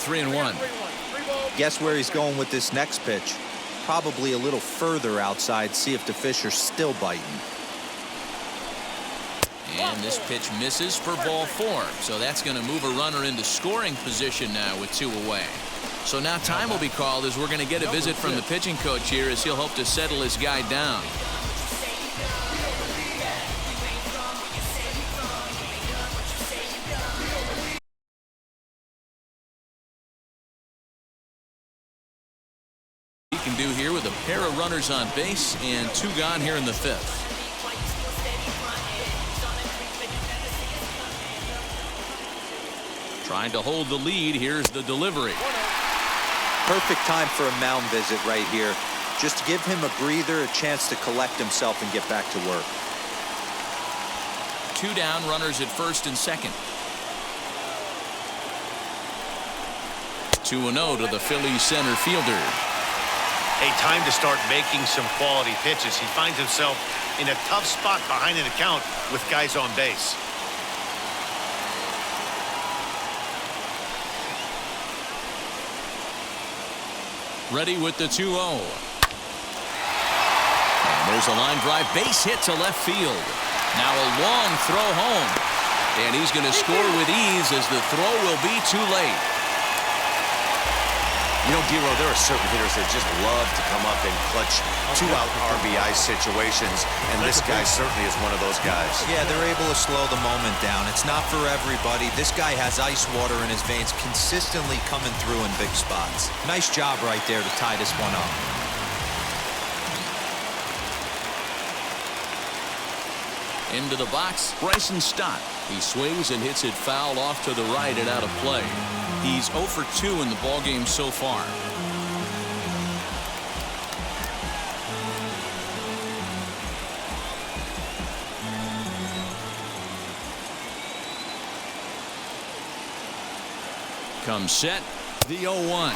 3-1. Guess where he's going with this next pitch? Probably a little further outside. See if the fish are still biting. And this pitch misses for ball 4. So that's going to move a runner into scoring position now with 2 away. So now time will be called as we're going to get a visit from the pitching coach here as he'll hope to settle his guy down. He can do here with a pair of runners on base and 2 gone here in the 5th. Trying to hold the lead. Here's the delivery. Perfect time for a mound visit right here. Just to give him a breather, a chance to collect himself and get back to work. 2 down, runners at first and second. 2-0 to the Phillies center fielder. Hey, time to start making some quality pitches. He finds himself in a tough spot behind an account with guys on base. Ready with the 2-0. And there's a line drive base hit to left field. Now a long throw home. And he's going to score with ease as the throw will be too late. You know, Dero, there are certain hitters that just love to come up in clutch 2-out RBI situations, and this guy certainly is one of those guys. Yeah, they're able to slow the moment down. It's not for everybody. This guy has ice water in his veins, consistently coming through in big spots. Nice job right there to tie this one up. Into the box, Bryson Stott. He swings and hits it foul off to the right and out of play. He's 0 for 2 in the ballgame so far. Comes set, the 0-1.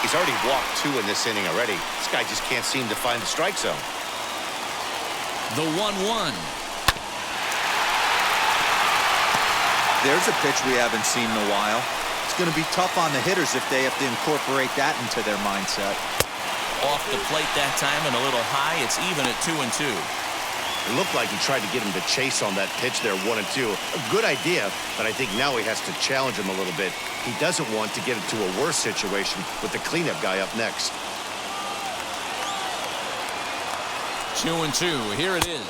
He's already walked 2 in this inning already. This guy just can't seem to find the strike zone. The 1-1. There's a pitch we haven't seen in a while. It's going to be tough on the hitters if they have to incorporate that into their mindset. Off the plate that time and a little high. It's even at 2-2. It looked like he tried to get him to chase on that pitch there, 1-2. A good idea, but I think now he has to challenge him a little bit. He doesn't want to get into a worse situation with the cleanup guy up next. 2-2. Here it is.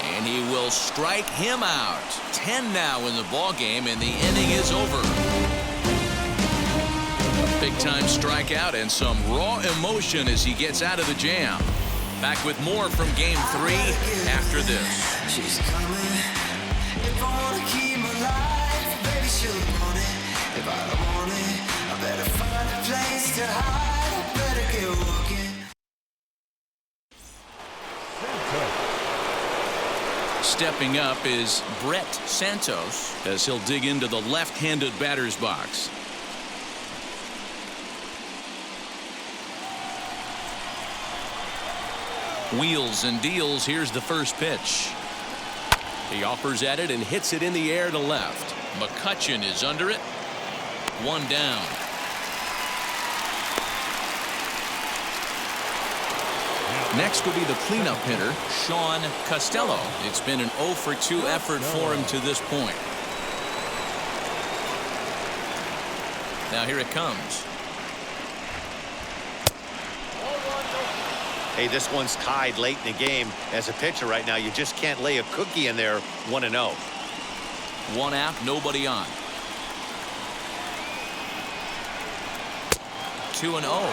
And he will strike him out. 10 now in the ball game, and the inning is over. A big-time strikeout and some raw emotion as he gets out of the jam. Back with more from Game 3 after this. She's coming. If I wanna keep my life, baby, she'll want it. If I don't want it, I better find a place to hide. I better get walking. Stepping up is Brett Santos as he'll dig into the left-handed batter's box. Wheels and deals. Here's the first pitch. He offers at it and hits it in the air to left. McCutchen is under it. 1 down. Next will be the cleanup hitter, Sean Costello. It's been an 0 for 2 effort for him to this point. Now here it comes. Hey, this one's tied late in the game. As a pitcher right now, you just can't lay a cookie in there. 1-0. 1 out, nobody on. 2-0.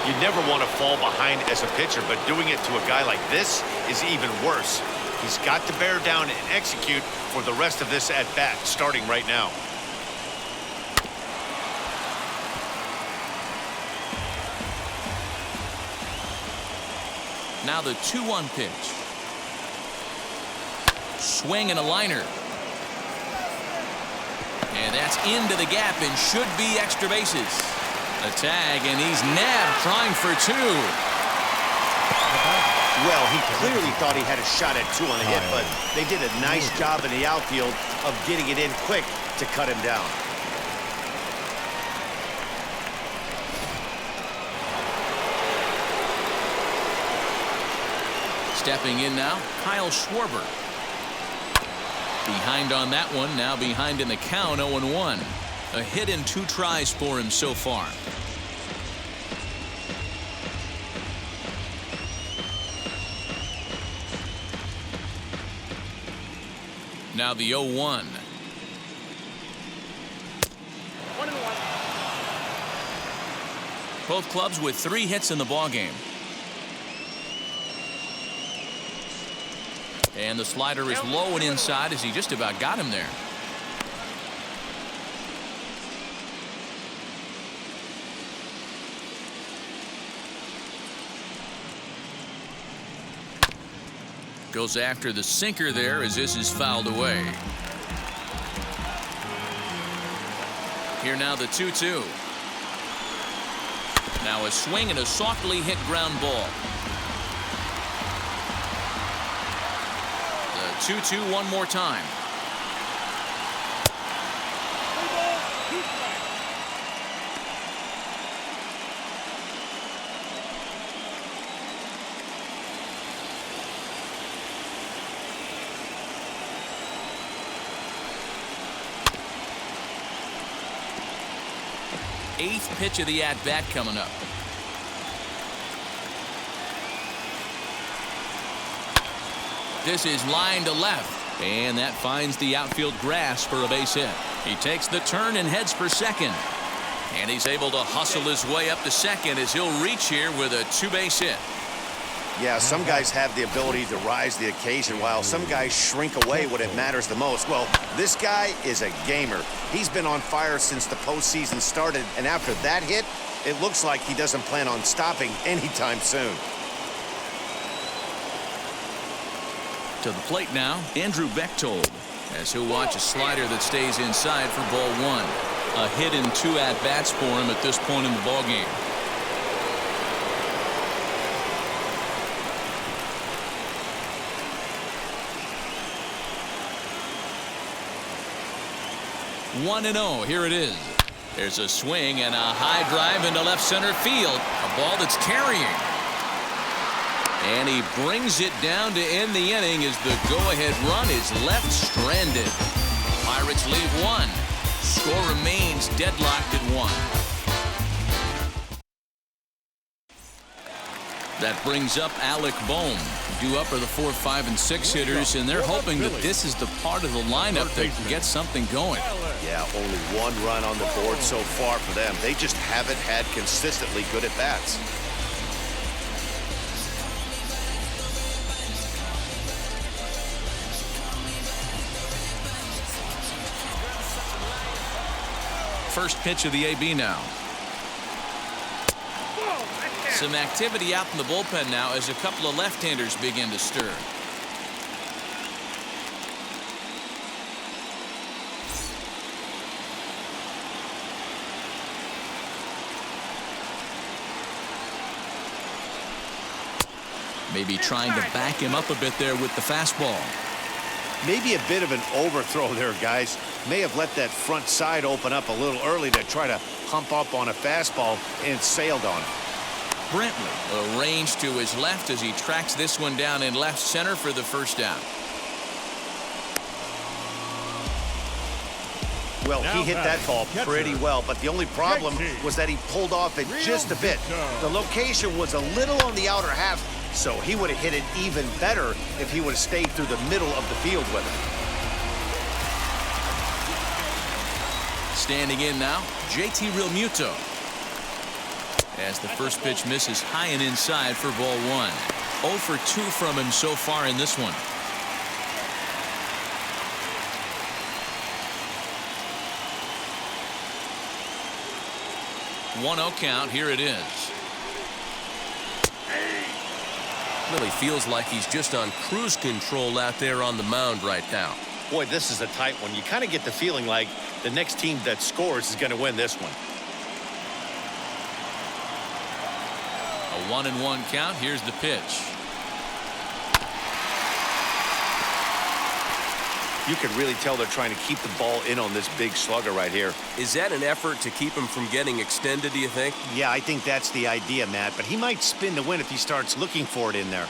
You never want to fall behind as a pitcher, but doing it to a guy like this is even worse. He's got to bear down and execute for the rest of this at-bat, starting right now. Now the 2-1 pitch. Swing and a liner. And that's into the gap and should be extra bases. A tag, and he's nabbed trying for 2. Well, he clearly thought he had a shot at 2 on the hit, but they did a nice job in the outfield of getting it in quick to cut him down. Stepping in now, Kyle Schwarber. Behind on that one, now behind in the count, 0-1. A hit in 2 tries for him so far. Now the 0-1. 1-1. Both clubs with 3 hits in the ballgame. And the slider is low and inside as he just about got him there. Goes after the sinker there as this is fouled away. Here now the 2-2. Now a swing and a softly hit ground ball. The 2-2 one more time. Eighth pitch of the at-bat coming up. This is line to left, and that finds the outfield grass for a base hit. He takes the turn and heads for second. And he's able to hustle his way up to second as he'll reach here with a two-base hit. Yeah, some guys have the ability to rise the occasion while some guys shrink away when it matters the most. Well, this guy is a gamer. He's been on fire since the postseason started, and after that hit, it looks like he doesn't plan on stopping anytime soon. To the plate now, Andrew Bechtold, as he'll watch a slider that stays inside for ball one. A hit and two at-bats for him at this point in the ballgame. One and 0. Here it is. There's a swing and a high drive into left center field. A ball that's carrying. And he brings it down to end the inning as the go-ahead run is left stranded. Pirates leave one. Score remains deadlocked at 1. That brings up Alec Bohm. Due up are the 4, 5, and 6 hitters, and they're hoping that this is the part of the lineup that can get something going. Yeah, only one run on the board so far for them. They just haven't had consistently good at-bats. First pitch of the AB now. Some activity out in the bullpen now as a couple of left-handers begin to stir. Maybe trying to back him up a bit there with the fastball. Maybe a bit of an overthrow there, guys. May have let that front side open up a little early to try to hump up on a fastball and sailed on it. Brentley arranged to his left as he tracks this one down in left center for the first down. Well, he hit that ball pretty well, but the only problem was that he pulled off it just a bit. The location was a little on the outer half, so he would have hit it even better if he would have stayed through the middle of the field with it. Standing in now, JT Realmuto. As the first pitch misses high and inside for ball 1. 0 for 2 from him so far in this one. One 0 count. Here it is. Really feels like he's just on cruise control out there on the mound right now. Boy, this is a tight one. You kind of get the feeling like the next team that scores is going to win this one. A 1-1 count. Here's the pitch. You can really tell they're trying to keep the ball in on this big slugger right here. Is that an effort to keep him from getting extended, do you think? Yeah, I think that's the idea, Matt, but he might spin to win if he starts looking for it in there.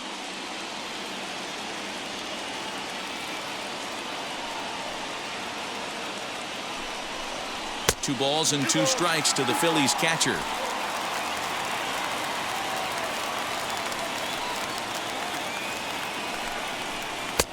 Two balls and 2 strikes to the Phillies catcher.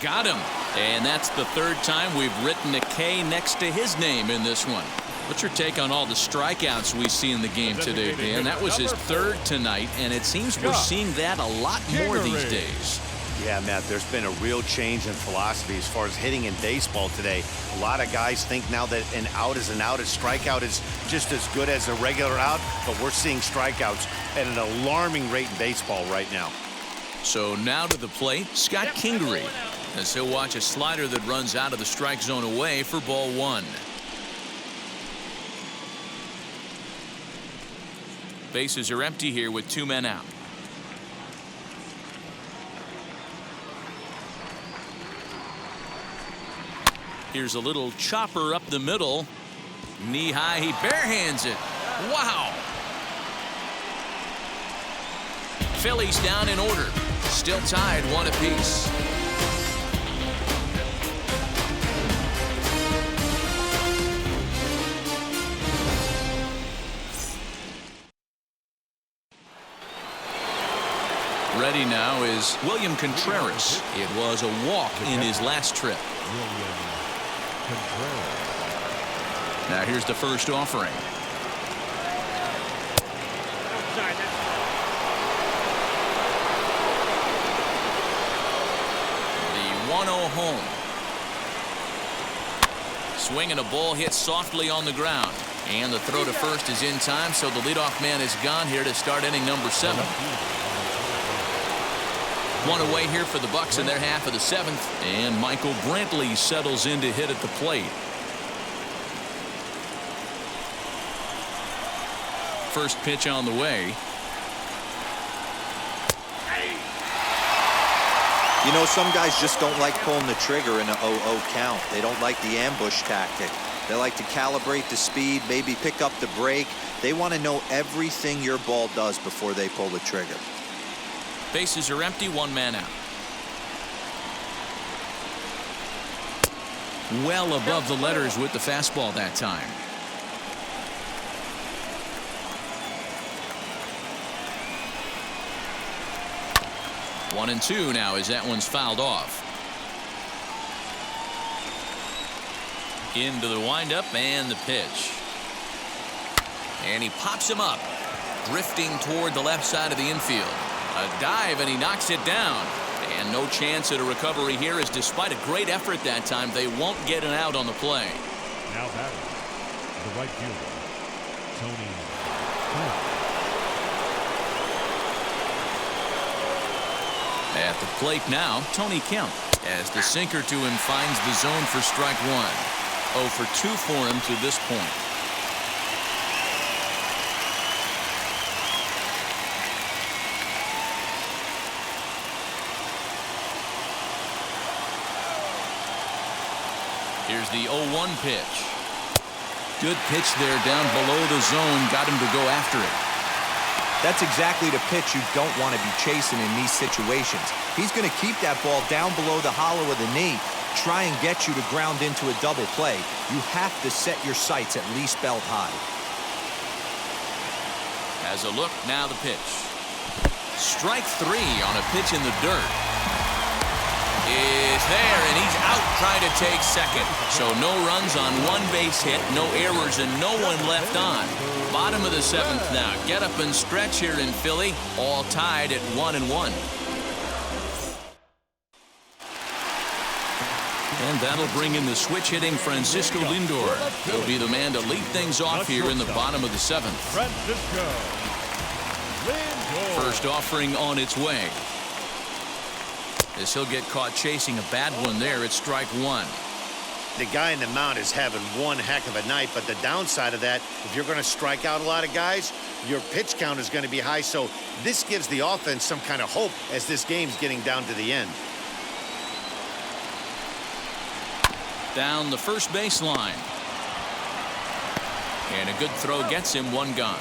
Got him. And that's the 3rd time we've written a K next to his name in this one. What's your take on all the strikeouts we see in the game today, Dan? That was his 3rd tonight, and it seems we're seeing that a lot more these days. Yeah, Matt, there's been a real change in philosophy as far as hitting in baseball today. A lot of guys think now that an out is an out, a strikeout is just as good as a regular out, but we're seeing strikeouts at an alarming rate in baseball right now. So now to the plate, Scott Kingery, as he'll watch a slider that runs out of the strike zone away for ball one. Bases are empty here with 2 men out. Here's a little chopper up the middle. Knee high, he barehands it. Wow. Phillies down in order. Still tied 1 apiece. Ready now is William Contreras. It was a walk in his last trip. Now here's the first offering. The 1-0 home. Swinging a ball hit softly on the ground. And the throw to first is in time, so the leadoff man is gone here to start inning number 7. 1 away here for the Bucks in their half of the 7th, and Michael Brantley settles in to hit at the plate. First pitch on the way. You know, some guys just don't like pulling the trigger in a 0-0 count. They don't like the ambush tactic. They like to calibrate the speed, maybe pick up the brake. They want to know everything your ball does before they pull the trigger. Bases are empty, 1 man out. Well above the letters with the fastball that time. One and 2 now as that one's fouled off. Into the windup and the pitch. And he pops him up, drifting toward the left side of the infield. A dive, and he knocks it down. And no chance at a recovery here, as despite a great effort that time, they won't get an out on the play. Now batting, the right fielder, Tony. At the plate now, Tony Kemp, as the sinker to him finds the zone for strike 1. 0 for 2 for him to this point. Here's the 0-1 pitch. Good pitch there down below the zone. Got him to go after it. That's exactly the pitch you don't want to be chasing in these situations. He's going to keep that ball down below the hollow of the knee, try and get you to ground into a double play. You have to set your sights at least belt high. As a look, now the pitch. Strike 3 on a pitch in the dirt. Is there, and he's out trying to take second. So no runs on 1 base hit, no errors, and no one left on. Bottom of the 7th now. Get up and stretch here in Philly. All tied at 1-1. And that'll bring in the switch-hitting Francisco Lindor. He'll be the man to lead things off here in the bottom of the 7th. Francisco Lindor. First offering on its way. As he'll get caught chasing a bad one there at strike 1. The guy in the mound is having one heck of a night, but the downside of that, if you're going to strike out a lot of guys, your pitch count is going to be high. So this gives the offense some kind of hope as this game's getting down to the end. Down the first baseline. And a good throw gets him 1 gone.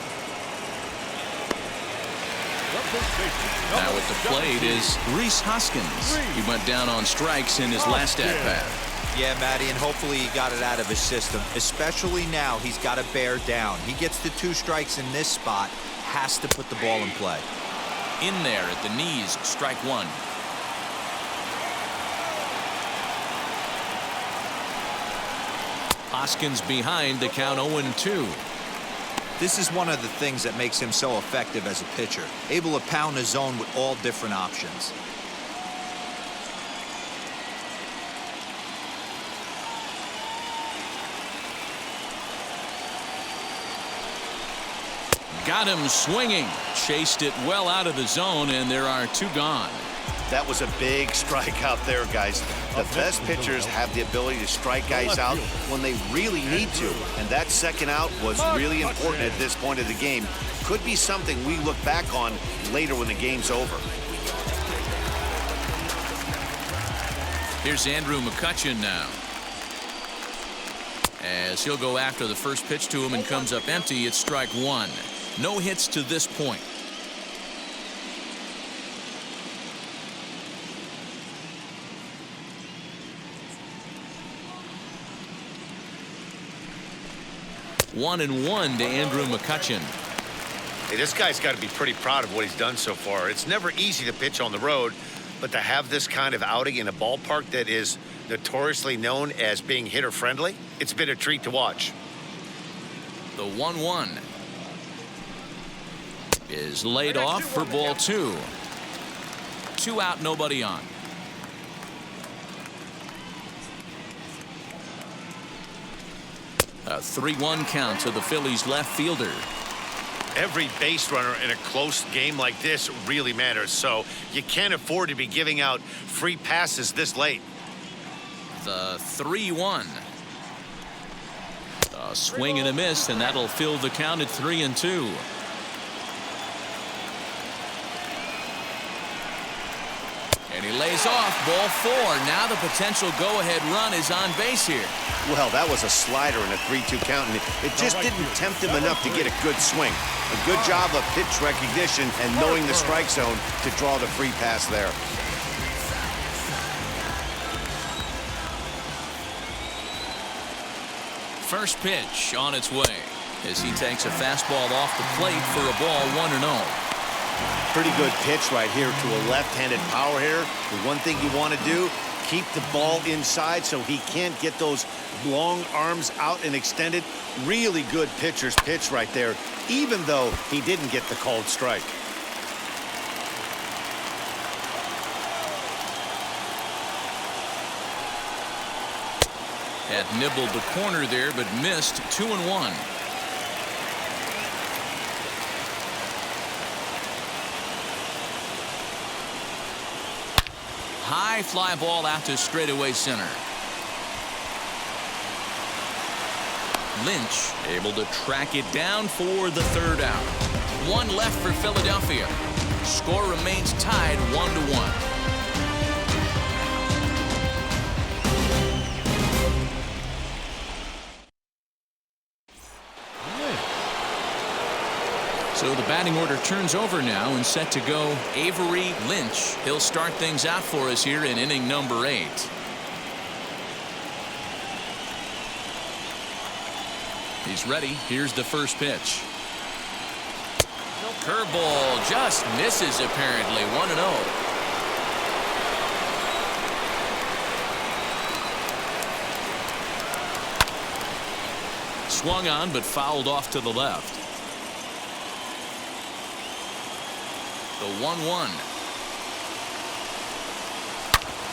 Now at the plate is Rhys Hoskins. He went down on strikes in his last at-bat. Yeah, Matty, and hopefully he got it out of his system. Especially now, he's got to bear down. He gets the 2 strikes in this spot, has to put the ball in play. In there at the knees, strike 1. Hoskins behind, the count 0-2. This is one of the things that makes him so effective as a pitcher, able to pound the zone with all different options. Got him swinging. Chased it well out of the zone, and there are 2 gone. That was a big strike out there, guys. The best pitchers have the ability to strike guys out when they really need to. And that second out was really important at this point of the game. Could be something we look back on later when the game's over. Here's Andrew McCutchen now, as he'll go after the first pitch to him and comes up empty. It's strike one. No hits to this point. One and one to Andrew McCutchen. Hey, this guy's got to be pretty proud of what he's done so far. It's never easy to pitch on the road, but to have this kind of outing in a ballpark that is notoriously known as being hitter-friendly, it's been a treat to watch. The 1-1 is laid off for ball two. 2 out, nobody on. A 3-1 count to the Phillies left fielder. Every base runner in a close game like this really matters, so you can't afford to be giving out free passes this late. The 3-1. A swing and a miss, and that'll fill the count at 3-2. And he lays off ball 4. Now the potential go-ahead run is on base here. Well, that was a slider in a 3-2 count, and it just didn't tempt him enough to get a good swing. A good job of pitch recognition and knowing the strike zone to draw the free pass there. First pitch on its way as he takes a fastball off the plate for a ball 1-0. Pretty good pitch right here to a left-handed power hitter. The one thing you want to do, keep the ball inside so he can't get those long arms out and extended. Really good pitcher's pitch right there, even though he didn't get the called strike. Had nibbled the corner there, but missed. 2-1. High fly ball out to straightaway center. Lynch able to track it down for the third out. 1 left for Philadelphia. Score remains tied 1-1. So the batting order turns over now and set to go Avery Lynch. He'll start things out for us here in inning number 8. He's ready. Here's the first pitch. Curveball just misses apparently. 1-0. Swung on but fouled off to the left. The 1-1.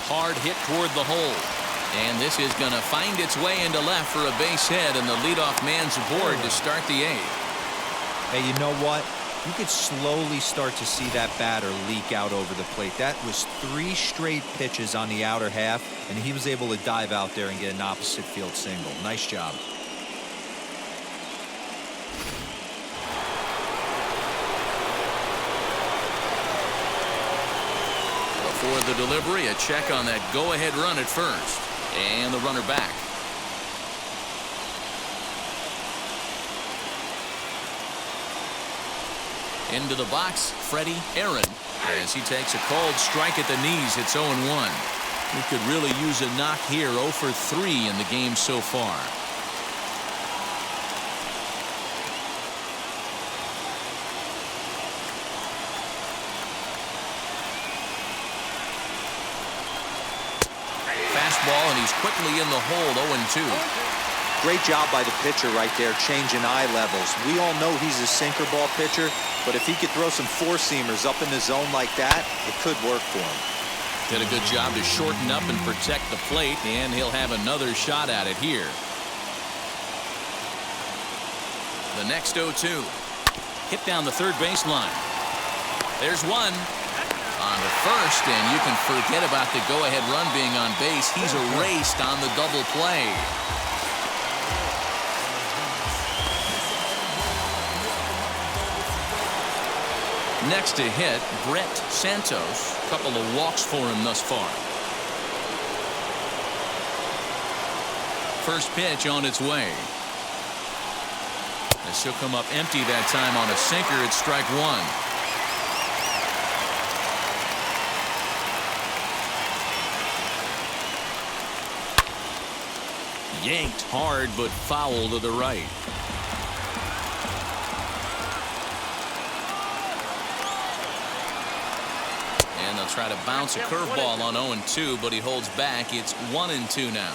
Hard hit toward the hole. And this is going to find its way into left for a base hit, and the leadoff man's aboard to start the 8th. Hey, you know what? You could slowly start to see that batter leak out over the plate. That was 3 straight pitches on the outer half, and he was able to dive out there and get an opposite field single. Nice job. Before the delivery, a check on that go-ahead run at first. And the runner back. Into the box, Freddie Aaron, as he takes a called strike at the knees. It's 0-1. We could really use a knock here. 0 for 3 in the game so far. Fastball, and he's quickly in the hole. 0-2. Great job by the pitcher right there, changing eye levels. We all know he's a sinker ball pitcher, but if he could throw some four-seamers up in the zone like that, it could work for him. Did a good job to shorten up and protect the plate, and he'll have another shot at it here. The next 0-2. Hit down the third baseline. There's one. On to first, and you can forget about the go-ahead run being on base. He's erased on the double play. Next to hit, Brett Santos. Couple of walks for him thus far. First pitch on its way. This will come up empty that time on a sinker. It's strike one. Yanked hard, but foul to the right. And they'll try to bounce a curveball on 0-2, but he holds back. It's 1-2 now.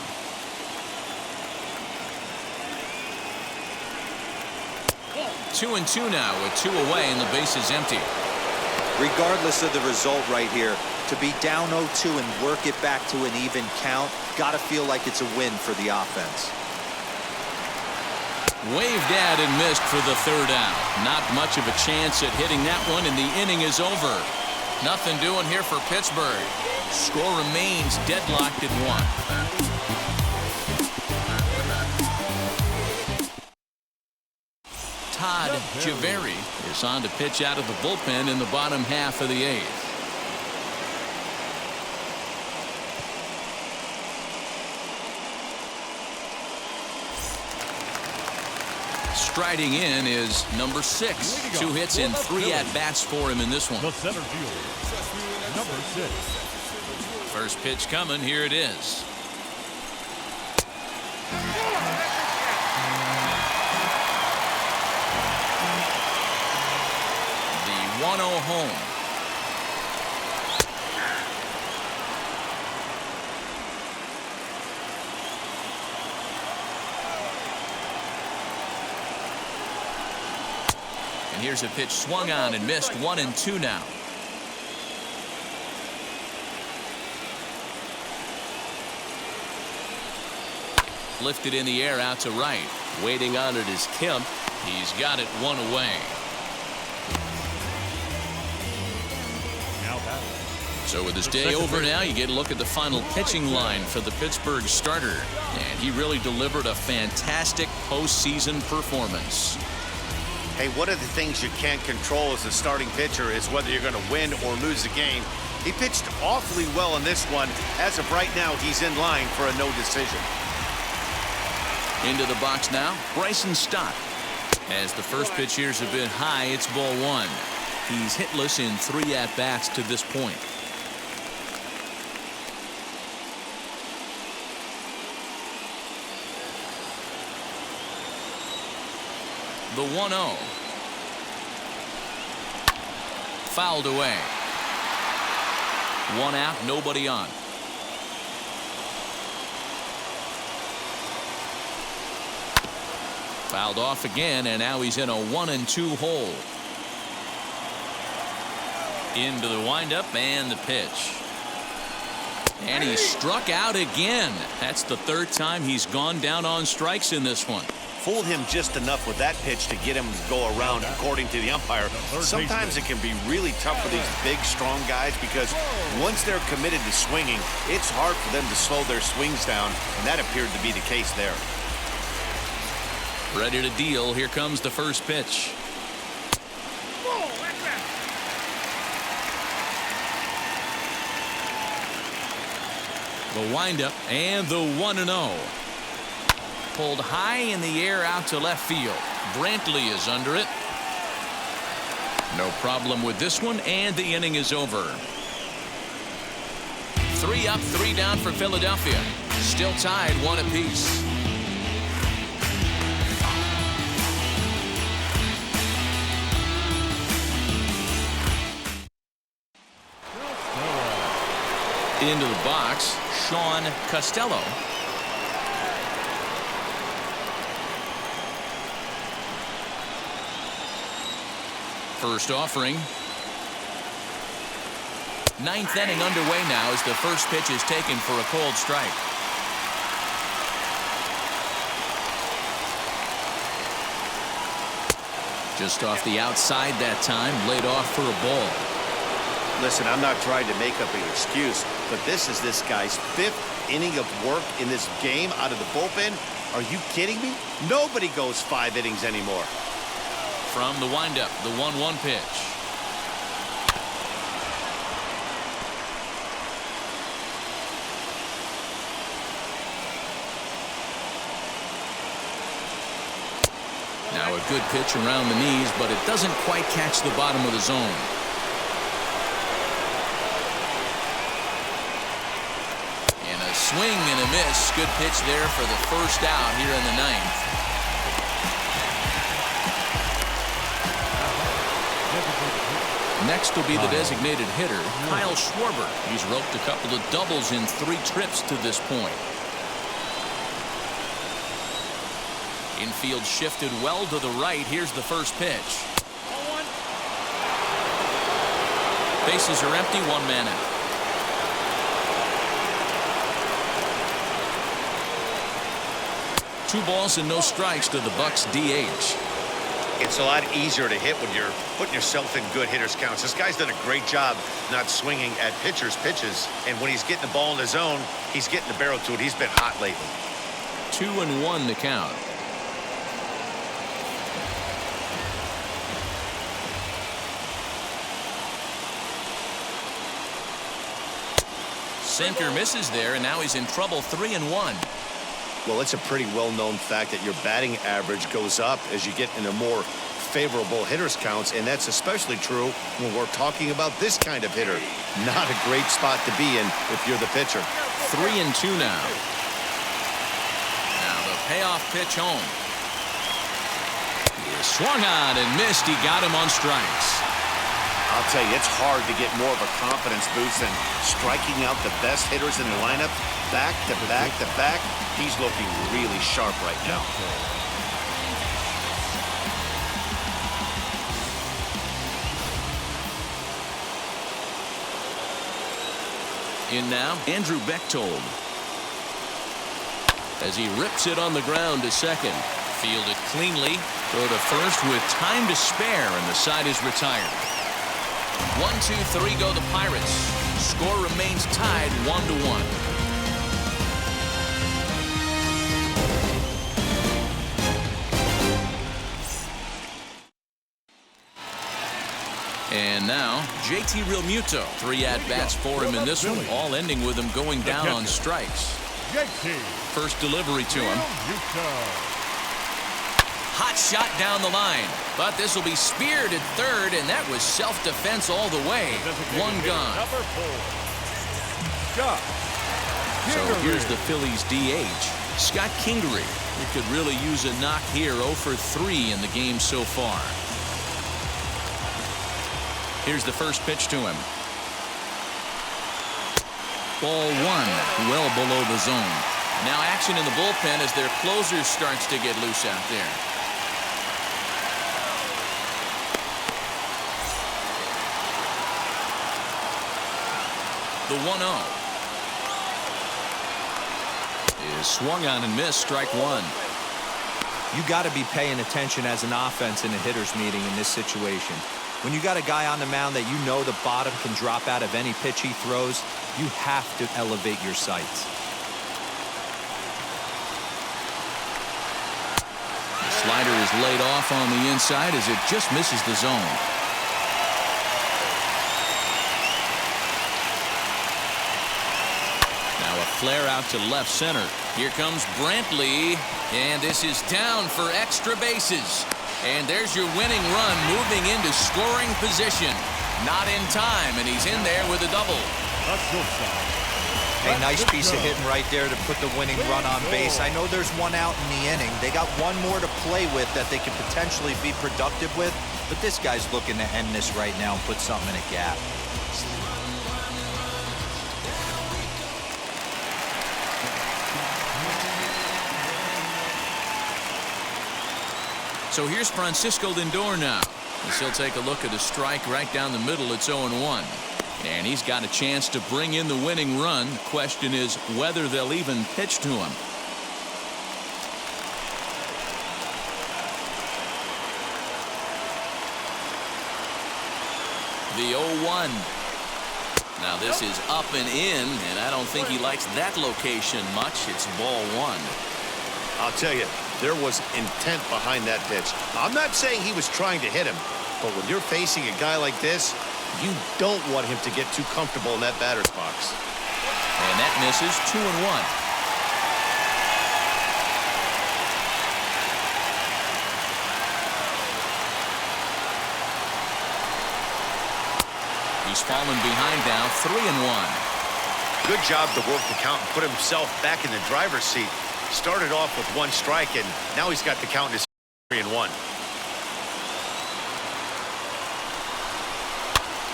Two and two now with two away and the base is empty. Regardless of the result right here, to be down 0-2 and work it back to an even count, got to feel like it's a win for the offense. Waved at and missed for the third out. Not much of a chance at hitting that one, and the inning is over. Nothing doing here for Pittsburgh. Score remains deadlocked at 1. Todd Javeri is on to pitch out of the bullpen in the bottom half of the 8th. Striding in is number 6. 2 hits and 3 at-bats for him in this one. The center fielder, number 6. First pitch coming. Here it is. The 1-0 home. And here's a pitch swung on and missed. 1-2 now. Lifted in the air out to right. Waiting on it is Kemp. He's got it 1 away. Now batting. So with his day over now, you get a look at the final pitching line for the Pittsburgh starter. And he really delivered a fantastic postseason performance. Hey, one of the things you can't control as a starting pitcher is whether you're going to win or lose the game. He pitched awfully well in this one. As of right now, he's in line for a no decision. Into the box now, Bryson Stott. As the first pitch here's a bit high, it's ball 1. He's hitless in 3 at-bats to this point. The 1-0. Fouled away. 1 out, nobody on. Fouled off again, and now he's in a 1-2 hole. Into the windup and the pitch. And he struck out again. That's the 3rd time he's gone down on strikes in this one. Fooled him just enough with that pitch to get him to go around, according to the umpire. Sometimes it can be really tough for these big, strong guys because once they're committed to swinging, it's hard for them to slow their swings down, and that appeared to be the case there. Ready to deal. Here comes the first pitch. The windup and the 1-0. Pulled high in the air out to left field. Brantley is under it. No problem with this one, and the inning is over. 3 up, 3 down for Philadelphia. Still tied 1 apiece. Into the box, Sean Costello. First offering. 9th inning underway now as the first pitch is taken for a cold strike. Just off the outside that time, laid off for a ball. Listen, I'm not trying to make up an excuse, but this is this guy's 5th inning of work in this game out of the bullpen. Are you kidding me? Nobody goes 5 innings anymore. From the windup, the 1-1 pitch. Now a good pitch around the knees, but it doesn't quite catch the bottom of the zone. And a swing and a miss. Good pitch there for the first out here in the 9th. Next will be the designated hitter, Kyle Schwarber. He's roped a couple of doubles in 3 trips to this point. Infield shifted well to the right. Here's the first pitch. Bases are empty, 1 man out. Two balls and no strikes to the Bucks DH. It's a lot easier to hit when you're putting yourself in good hitters counts. This guy's done a great job not swinging at pitchers' pitches. And when he's getting the ball in the zone, he's getting the barrel to it. He's been hot lately. 2-1 to count. Sinker misses there, and now he's in trouble. 3-1. Well, it's a pretty well-known fact that your batting average goes up as you get into more favorable hitters counts, and that's especially true when we're talking about this kind of hitter. Not a great spot to be in if you're the pitcher. 3-2 now. Now the payoff pitch home. He swung on and missed. He got him on strikes. I'll tell you, it's hard to get more of a confidence boost than striking out the best hitters in the lineup back to back to back. He's looking really sharp right now. In now, Andrew Bechtold. As he rips it on the ground to second. Fielded cleanly. Throw to first with time to spare, and the side is retired. 1-2-3 go the Pirates. Score remains tied 1-1. And now, JT Realmuto. 3 at-bats for him in this one, all ending with him going down on strikes. First delivery to him. Hot shot down the line, but this will be speared at third, and that was self-defense all the way. 1 gone. So here's the Phillies DH, Scott Kingery. He could really use a knock here. 0 for 3 in the game so far. Here's the first pitch to him. Ball 1, well below the zone. Now action in the bullpen as their closer starts to get loose out there. The 1-0 is swung on and missed. Strike 1. You got to be paying attention as an offense in a hitter's meeting in this situation. When you got a guy on the mound that you know the bottom can drop out of any pitch he throws, you have to elevate your sights. The slider is laid off on the inside as it just misses the zone. Now a flare out to left center. Here comes Brantley, and this is down for extra bases. And there's your winning run, moving into scoring position. Not in time, and he's in there with a double. A nice piece of hitting right there to put the winning run on base. I know there's 1 out in the inning. They got 1 more to play with that they could potentially be productive with, but this guy's looking to end this right now and put something in a gap. So here's Francisco Lindor now. He'll take a look at a strike right down the middle. It's 0-1. And he's got a chance to bring in the winning run. The question is whether they'll even pitch to him. The 0-1. Now this is up and in, and I don't think he likes that location much. It's ball one. I'll tell you, there was intent behind that pitch. I'm not saying he was trying to hit him, but when you're facing a guy like this, you don't want him to get too comfortable in that batter's box. And that misses 2-1. He's fallen behind now, 3-1. Good job to work the count and put himself back in the driver's seat. Started off with 1 strike, and now he's got the count in his 3-1.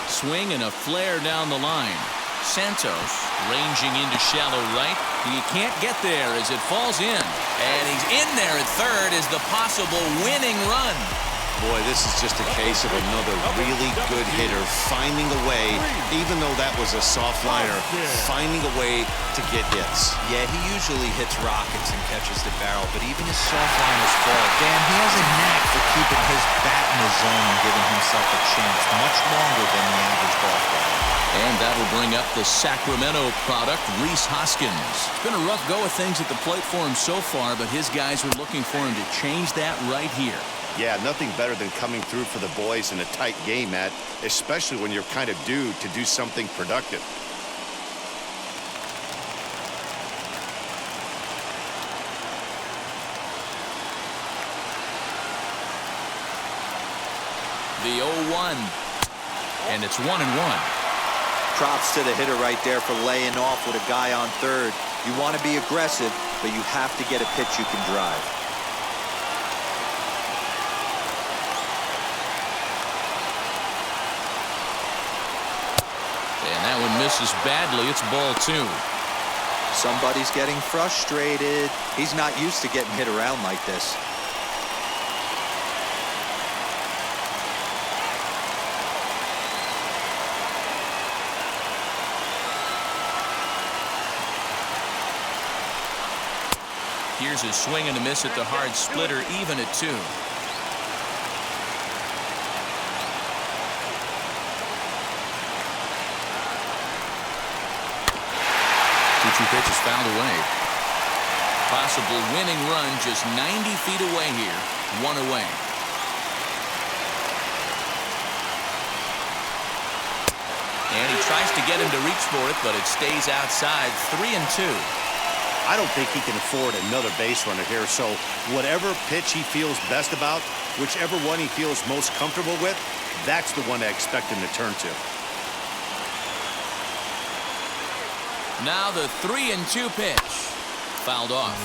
Swing and a flare down the line. Santos ranging into shallow right. He can't get there as it falls in. And he's in there at third as the possible winning run. Boy, this is just a case of another really good hitter finding a way, even though that was a soft liner, finding a way to get hits. Yeah, he usually hits rockets and catches the barrel, but even his soft liners fall. Dan, he has a knack for keeping his bat in the zone and giving himself a chance much longer than the average golf player. And that'll bring up the Sacramento product, Rhys Hoskins. It's been a rough go of things at the plate for him so far, but his guys are looking for him to change that right here. Yeah, nothing better than coming through for the boys in a tight game, Matt, especially when you're kind of due to do something productive. The 0-1, and it's 1-1. Props to the hitter right there for laying off with a guy on third. You want to be aggressive, but you have to get a pitch you can drive. And that one misses badly. It's ball 2. Somebody's getting frustrated. He's not used to getting hit around like this. Here's a swing and a miss at the hard splitter, even at 2. 2-2 pitch is fouled away. Possible winning run just 90 feet away here. 1 away. And he tries to get him to reach for it, but it stays outside. 3-2. I don't think he can afford another base runner here, so whatever pitch he feels best about, whichever one he feels most comfortable with, that's the one I expect him to turn to. Now the 3-2 pitch. Fouled off.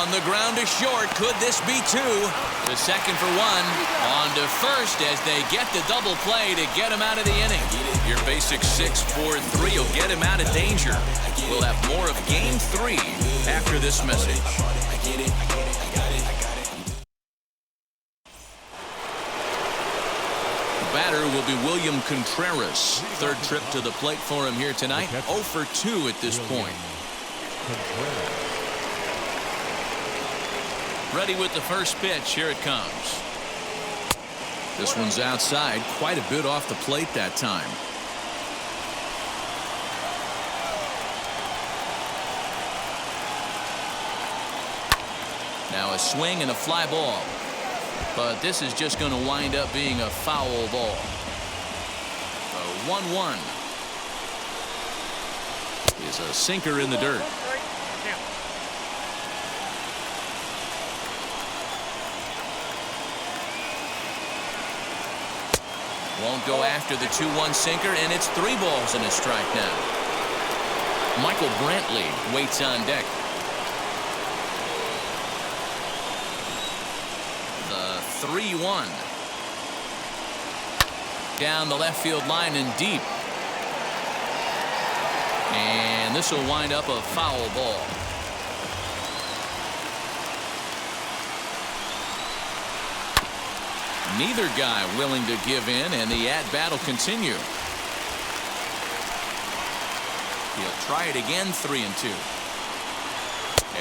On the ground to short. Could this be 2? The second for 1. On to first as they get the double play to get him out of the inning. Your basic 6-4-3 will get him out of danger. We'll have more of Game 3 after this message. The batter will be William Contreras. Third trip to the plate for him here tonight. 0 for 2 at this point. Ready with the first pitch. Here it comes. This one's outside, quite a bit off the plate that time. Now a swing and a fly ball. But this is just going to wind up being a foul ball. A 1-1 is a sinker in the dirt. Won't go after the 2-1 sinker, and it's 3 balls and a strike now. Michael Brantley waits on deck. The 3-1. Down the left field line and deep. And this will wind up a foul ball. Neither guy willing to give in, and the at-bat will continue. He'll try it again, 3-2.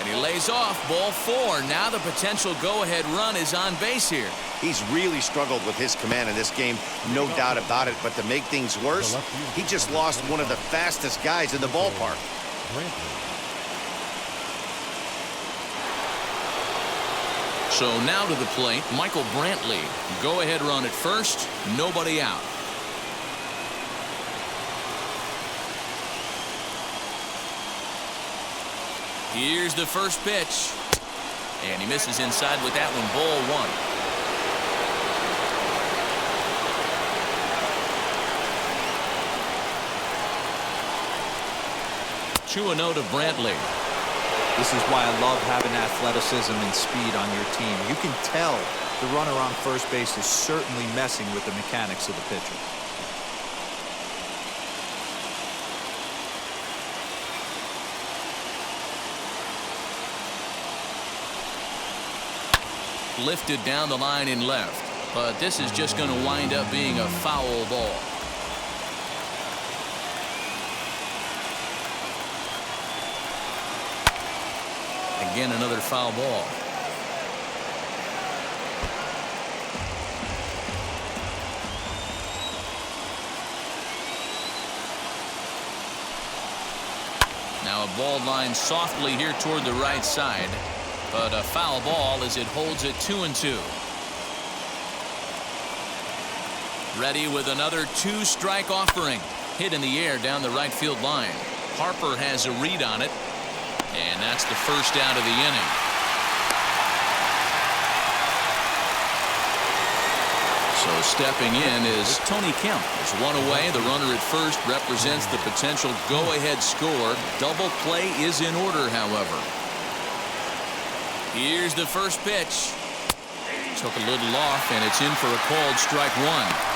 And he lays off ball 4. Now the potential go-ahead run is on base here. He's really struggled with his command in this game, no doubt about it. But to make things worse, he just lost one of the fastest guys in the ballpark. So now to the plate, Michael Brantley. Go-ahead run at first, nobody out. Here's the first pitch. And he misses inside with that one, ball 1. 2-0 to Brantley. This is why I love having athleticism and speed on your team. You can tell the runner on first base is certainly messing with the mechanics of the pitcher. Lifted down the line in left, but this is just going to wind up being a foul ball. Again, another foul ball. Now a ball line softly here toward the right side, but a foul ball as it holds it 2-2. Ready with another 2-strike offering. Hit in the air down the right field line. Harper has a read on it. And that's the first out of the inning. So stepping in is Tony Kemp. There's one away. The runner at first represents the potential go-ahead score. Double play is in order, however. Here's the first pitch. Took a little off, and it's in for a called strike 1.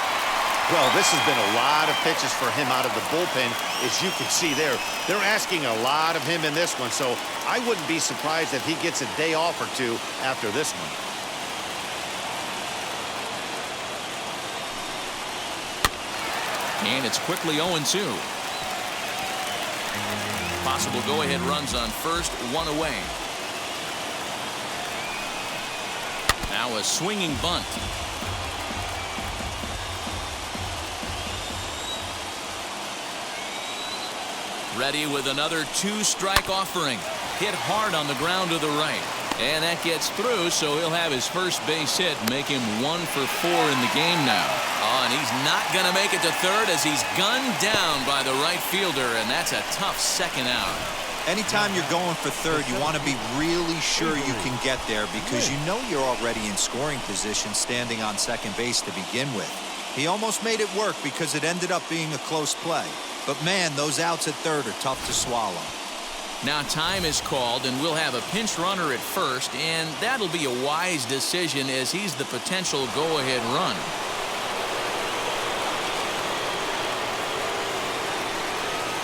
Well, this has been a lot of pitches for him out of the bullpen. As you can see there, they're asking a lot of him in this one. So I wouldn't be surprised if he gets a day off or two after this one. And it's quickly 0-2. Possible go-ahead runs on first, one away. Now a swinging bunt. Ready with another 2-strike offering. Hit hard on the ground to the right. And that gets through, so he'll have his first base hit, make him 1 for 4 in the game now. Oh, and he's not going to make it to third as he's gunned down by the right fielder, and that's a tough second out. Anytime you're going for third, you want to be really sure you can get there because you know you're already in scoring position standing on second base to begin with. He almost made it work because it ended up being a close play. But man, those outs at third are tough to swallow. Now time is called, and we'll have a pinch runner at first, and that'll be a wise decision as he's the potential go-ahead run.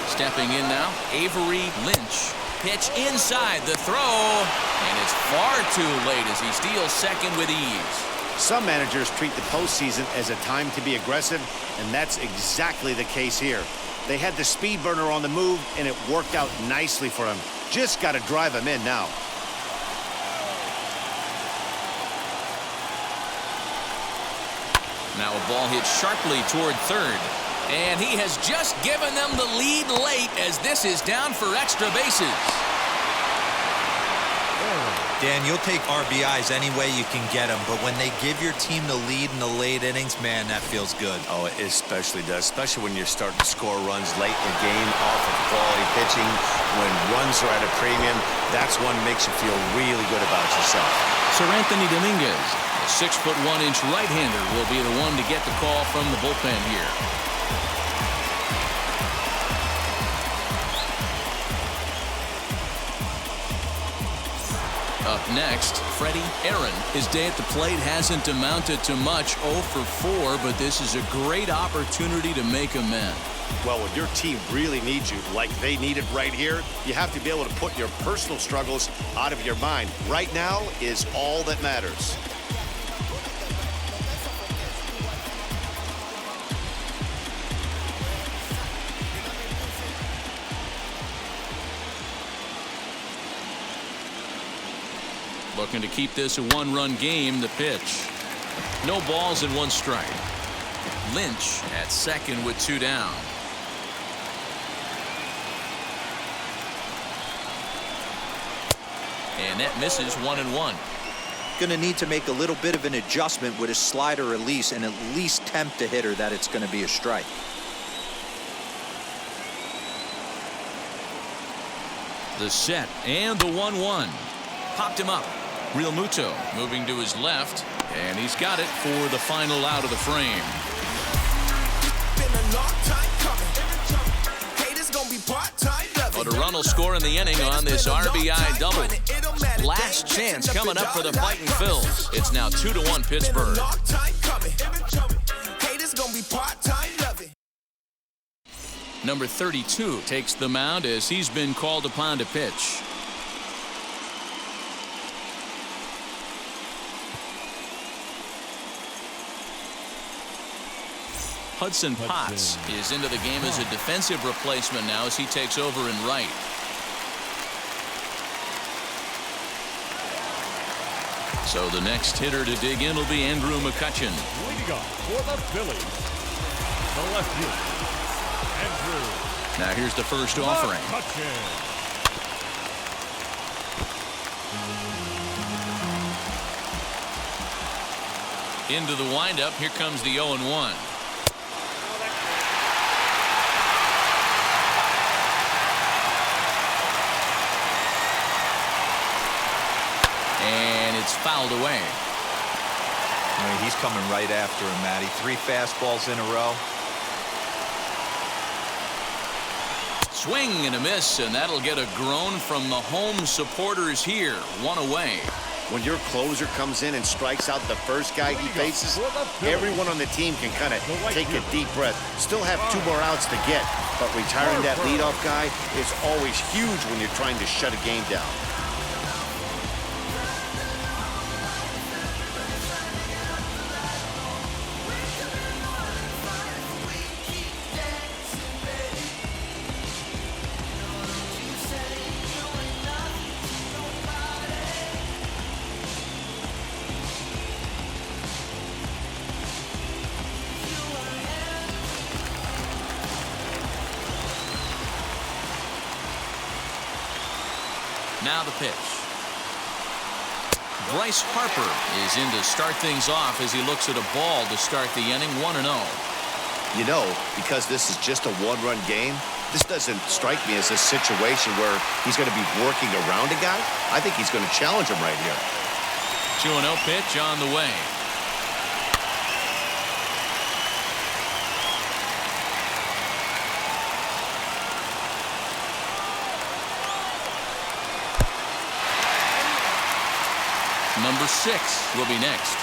Stepping in now, Avery Lynch. Pitch inside the throw, and it's far too late as he steals second with ease. Some managers treat the postseason as a time to be aggressive, and that's exactly the case here. They had the speed burner on the move, and it worked out nicely for him. Just got to drive him in now. Now a ball hit sharply toward third. And he has just given them the lead late as this is down for extra bases. Dan, you'll take RBIs any way you can get them, but when they give your team the lead in the late innings, man, that feels good. Oh, it especially does, especially when you're starting to score runs late in the game off of quality pitching. When runs are at a premium, that's one makes you feel really good about yourself. Sir Anthony Dominguez, the 6'1" right-hander, will be the one to get the call from the bullpen here. Up next, Freddie Aaron. His day at the plate hasn't amounted to much, 0 for 4, but this is a great opportunity to make amends. Well, when your team really needs you, like they need it right here, you have to be able to put your personal struggles out of your mind. Right now is all that matters. Looking to keep this a one-run game. The pitch. No balls and 1 strike. Lynch at second with 2 down. And that misses 1-1. Going to need to make a little bit of an adjustment with his slider release and at least tempt the hitter that it's going to be a strike. The set and the 1-1. Popped him up. Real Muto moving to his left, and he's got it for the final out of the frame. Been a long time coming. Haters gonna be part-time loving. But a run will score in the inning on this RBI double. Last chance coming up for the Fightin' Phils. It's now 2-1 Pittsburgh. Haters gonna be part-time loving. Number 32 takes the mound as he's been called upon to pitch. Hudson Potts is into the game as a defensive replacement now as he takes over in right. So the next hitter to dig in will be Andrew McCutchen. Leading off for the Phillies, the left fielder, Andrew. Now here's the first offering. McCutchen. Into the windup. Here comes the 0-1. And it's fouled away. I mean, he's coming right after him, Matty. 3 fastballs in a row. Swing and a miss, and that'll get a groan from the home supporters here. 1 away. When your closer comes in and strikes out the first guy he faces, everyone on the team can kind of take a deep breath. Still have 2 more outs to get, but retiring that leadoff guy is always huge when you're trying to shut a game down. Now the pitch. Bryce Harper is in to start things off as he looks at a ball to start the inning. 1-0. You know, because this is just a 1-run game, this doesn't strike me as a situation where he's going to be working around a guy. I think he's going to challenge him right here. 2-0 pitch on the way. Number 6 will be next.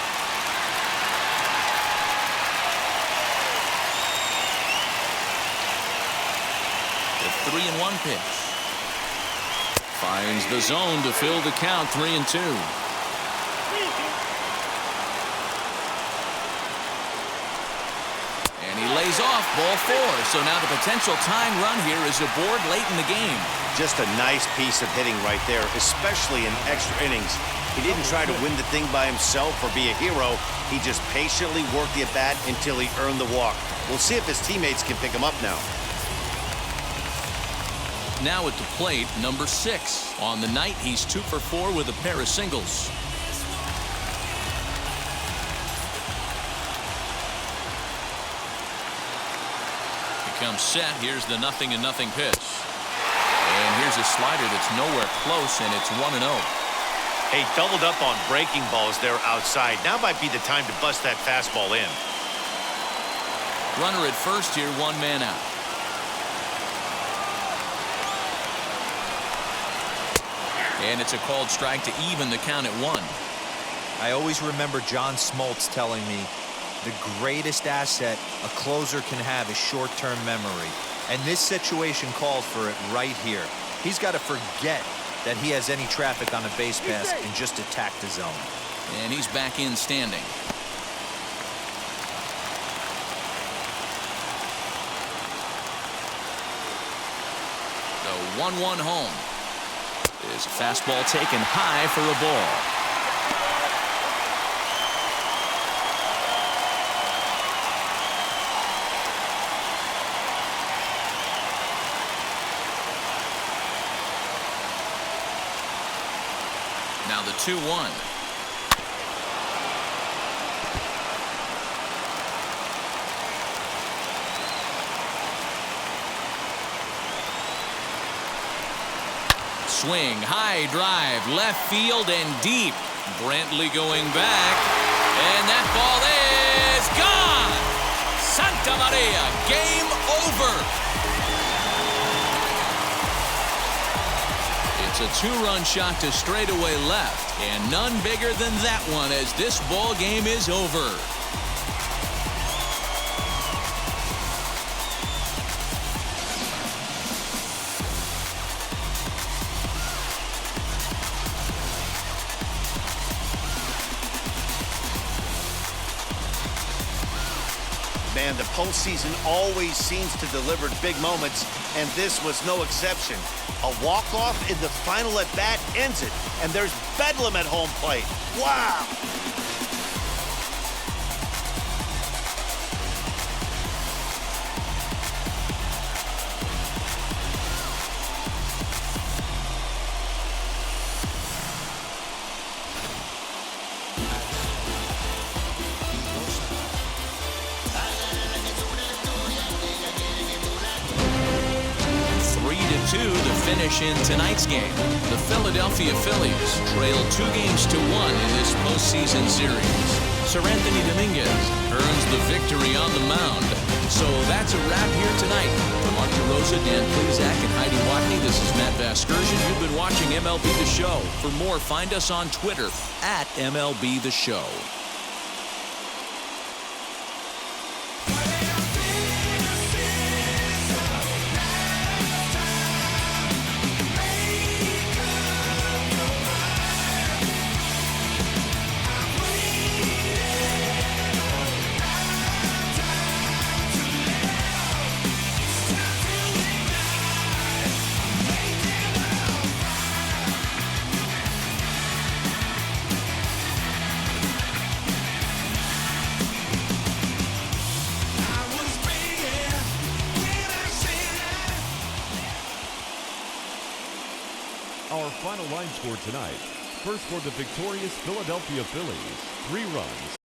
The 3-1 pitch. Finds the zone to fill the count. 3-2. And he lays off ball 4. So now the potential tying run here is aboard late in the game. Just a nice piece of hitting right there, especially in extra innings. He didn't try to win the thing by himself or be a hero. He just patiently worked the at-bat until he earned the walk. We'll see if his teammates can pick him up now. Now at the plate, number 6. On the night, he's 2 for 4 with a pair of singles. He comes set. Here's the 0-0 pitch. And here's a slider that's nowhere close, and it's 1-0. Hey, doubled up on breaking balls there outside. Now might be the time to bust that fastball in. Runner at first here, 1 man out. And it's a called strike to even the count at 1. I always remember John Smoltz telling me the greatest asset a closer can have is short-term memory. And this situation called for it right here. He's got to forget that he has any traffic on a base pass and just attack the zone. And he's back in standing. The 1-1 home. Is a fastball taken high for a ball. Now the 2-1. Swing, high drive, left field and deep. Brantley going back, and that ball is gone. Santa Maria, game over. It's a two-run shot to straightaway left, and none bigger than that one as this ball game is over. Man, the postseason always seems to deliver big moments, and this was no exception. A walk-off in the final at-bat ends it, and there's bedlam at home plate. Wow! To finish in tonight's game. The Philadelphia Phillies trail 2-1 in this postseason series. Sir Anthony Dominguez earns the victory on the mound. So that's a wrap here tonight. For Mark DeRosa, Dan Plezak, and Heidi Watney, this is Matt Vasgersian. You've been watching MLB The Show. For more, find us on Twitter at MLB The Show. Our final line score tonight. First for the victorious Philadelphia Phillies, 3 runs.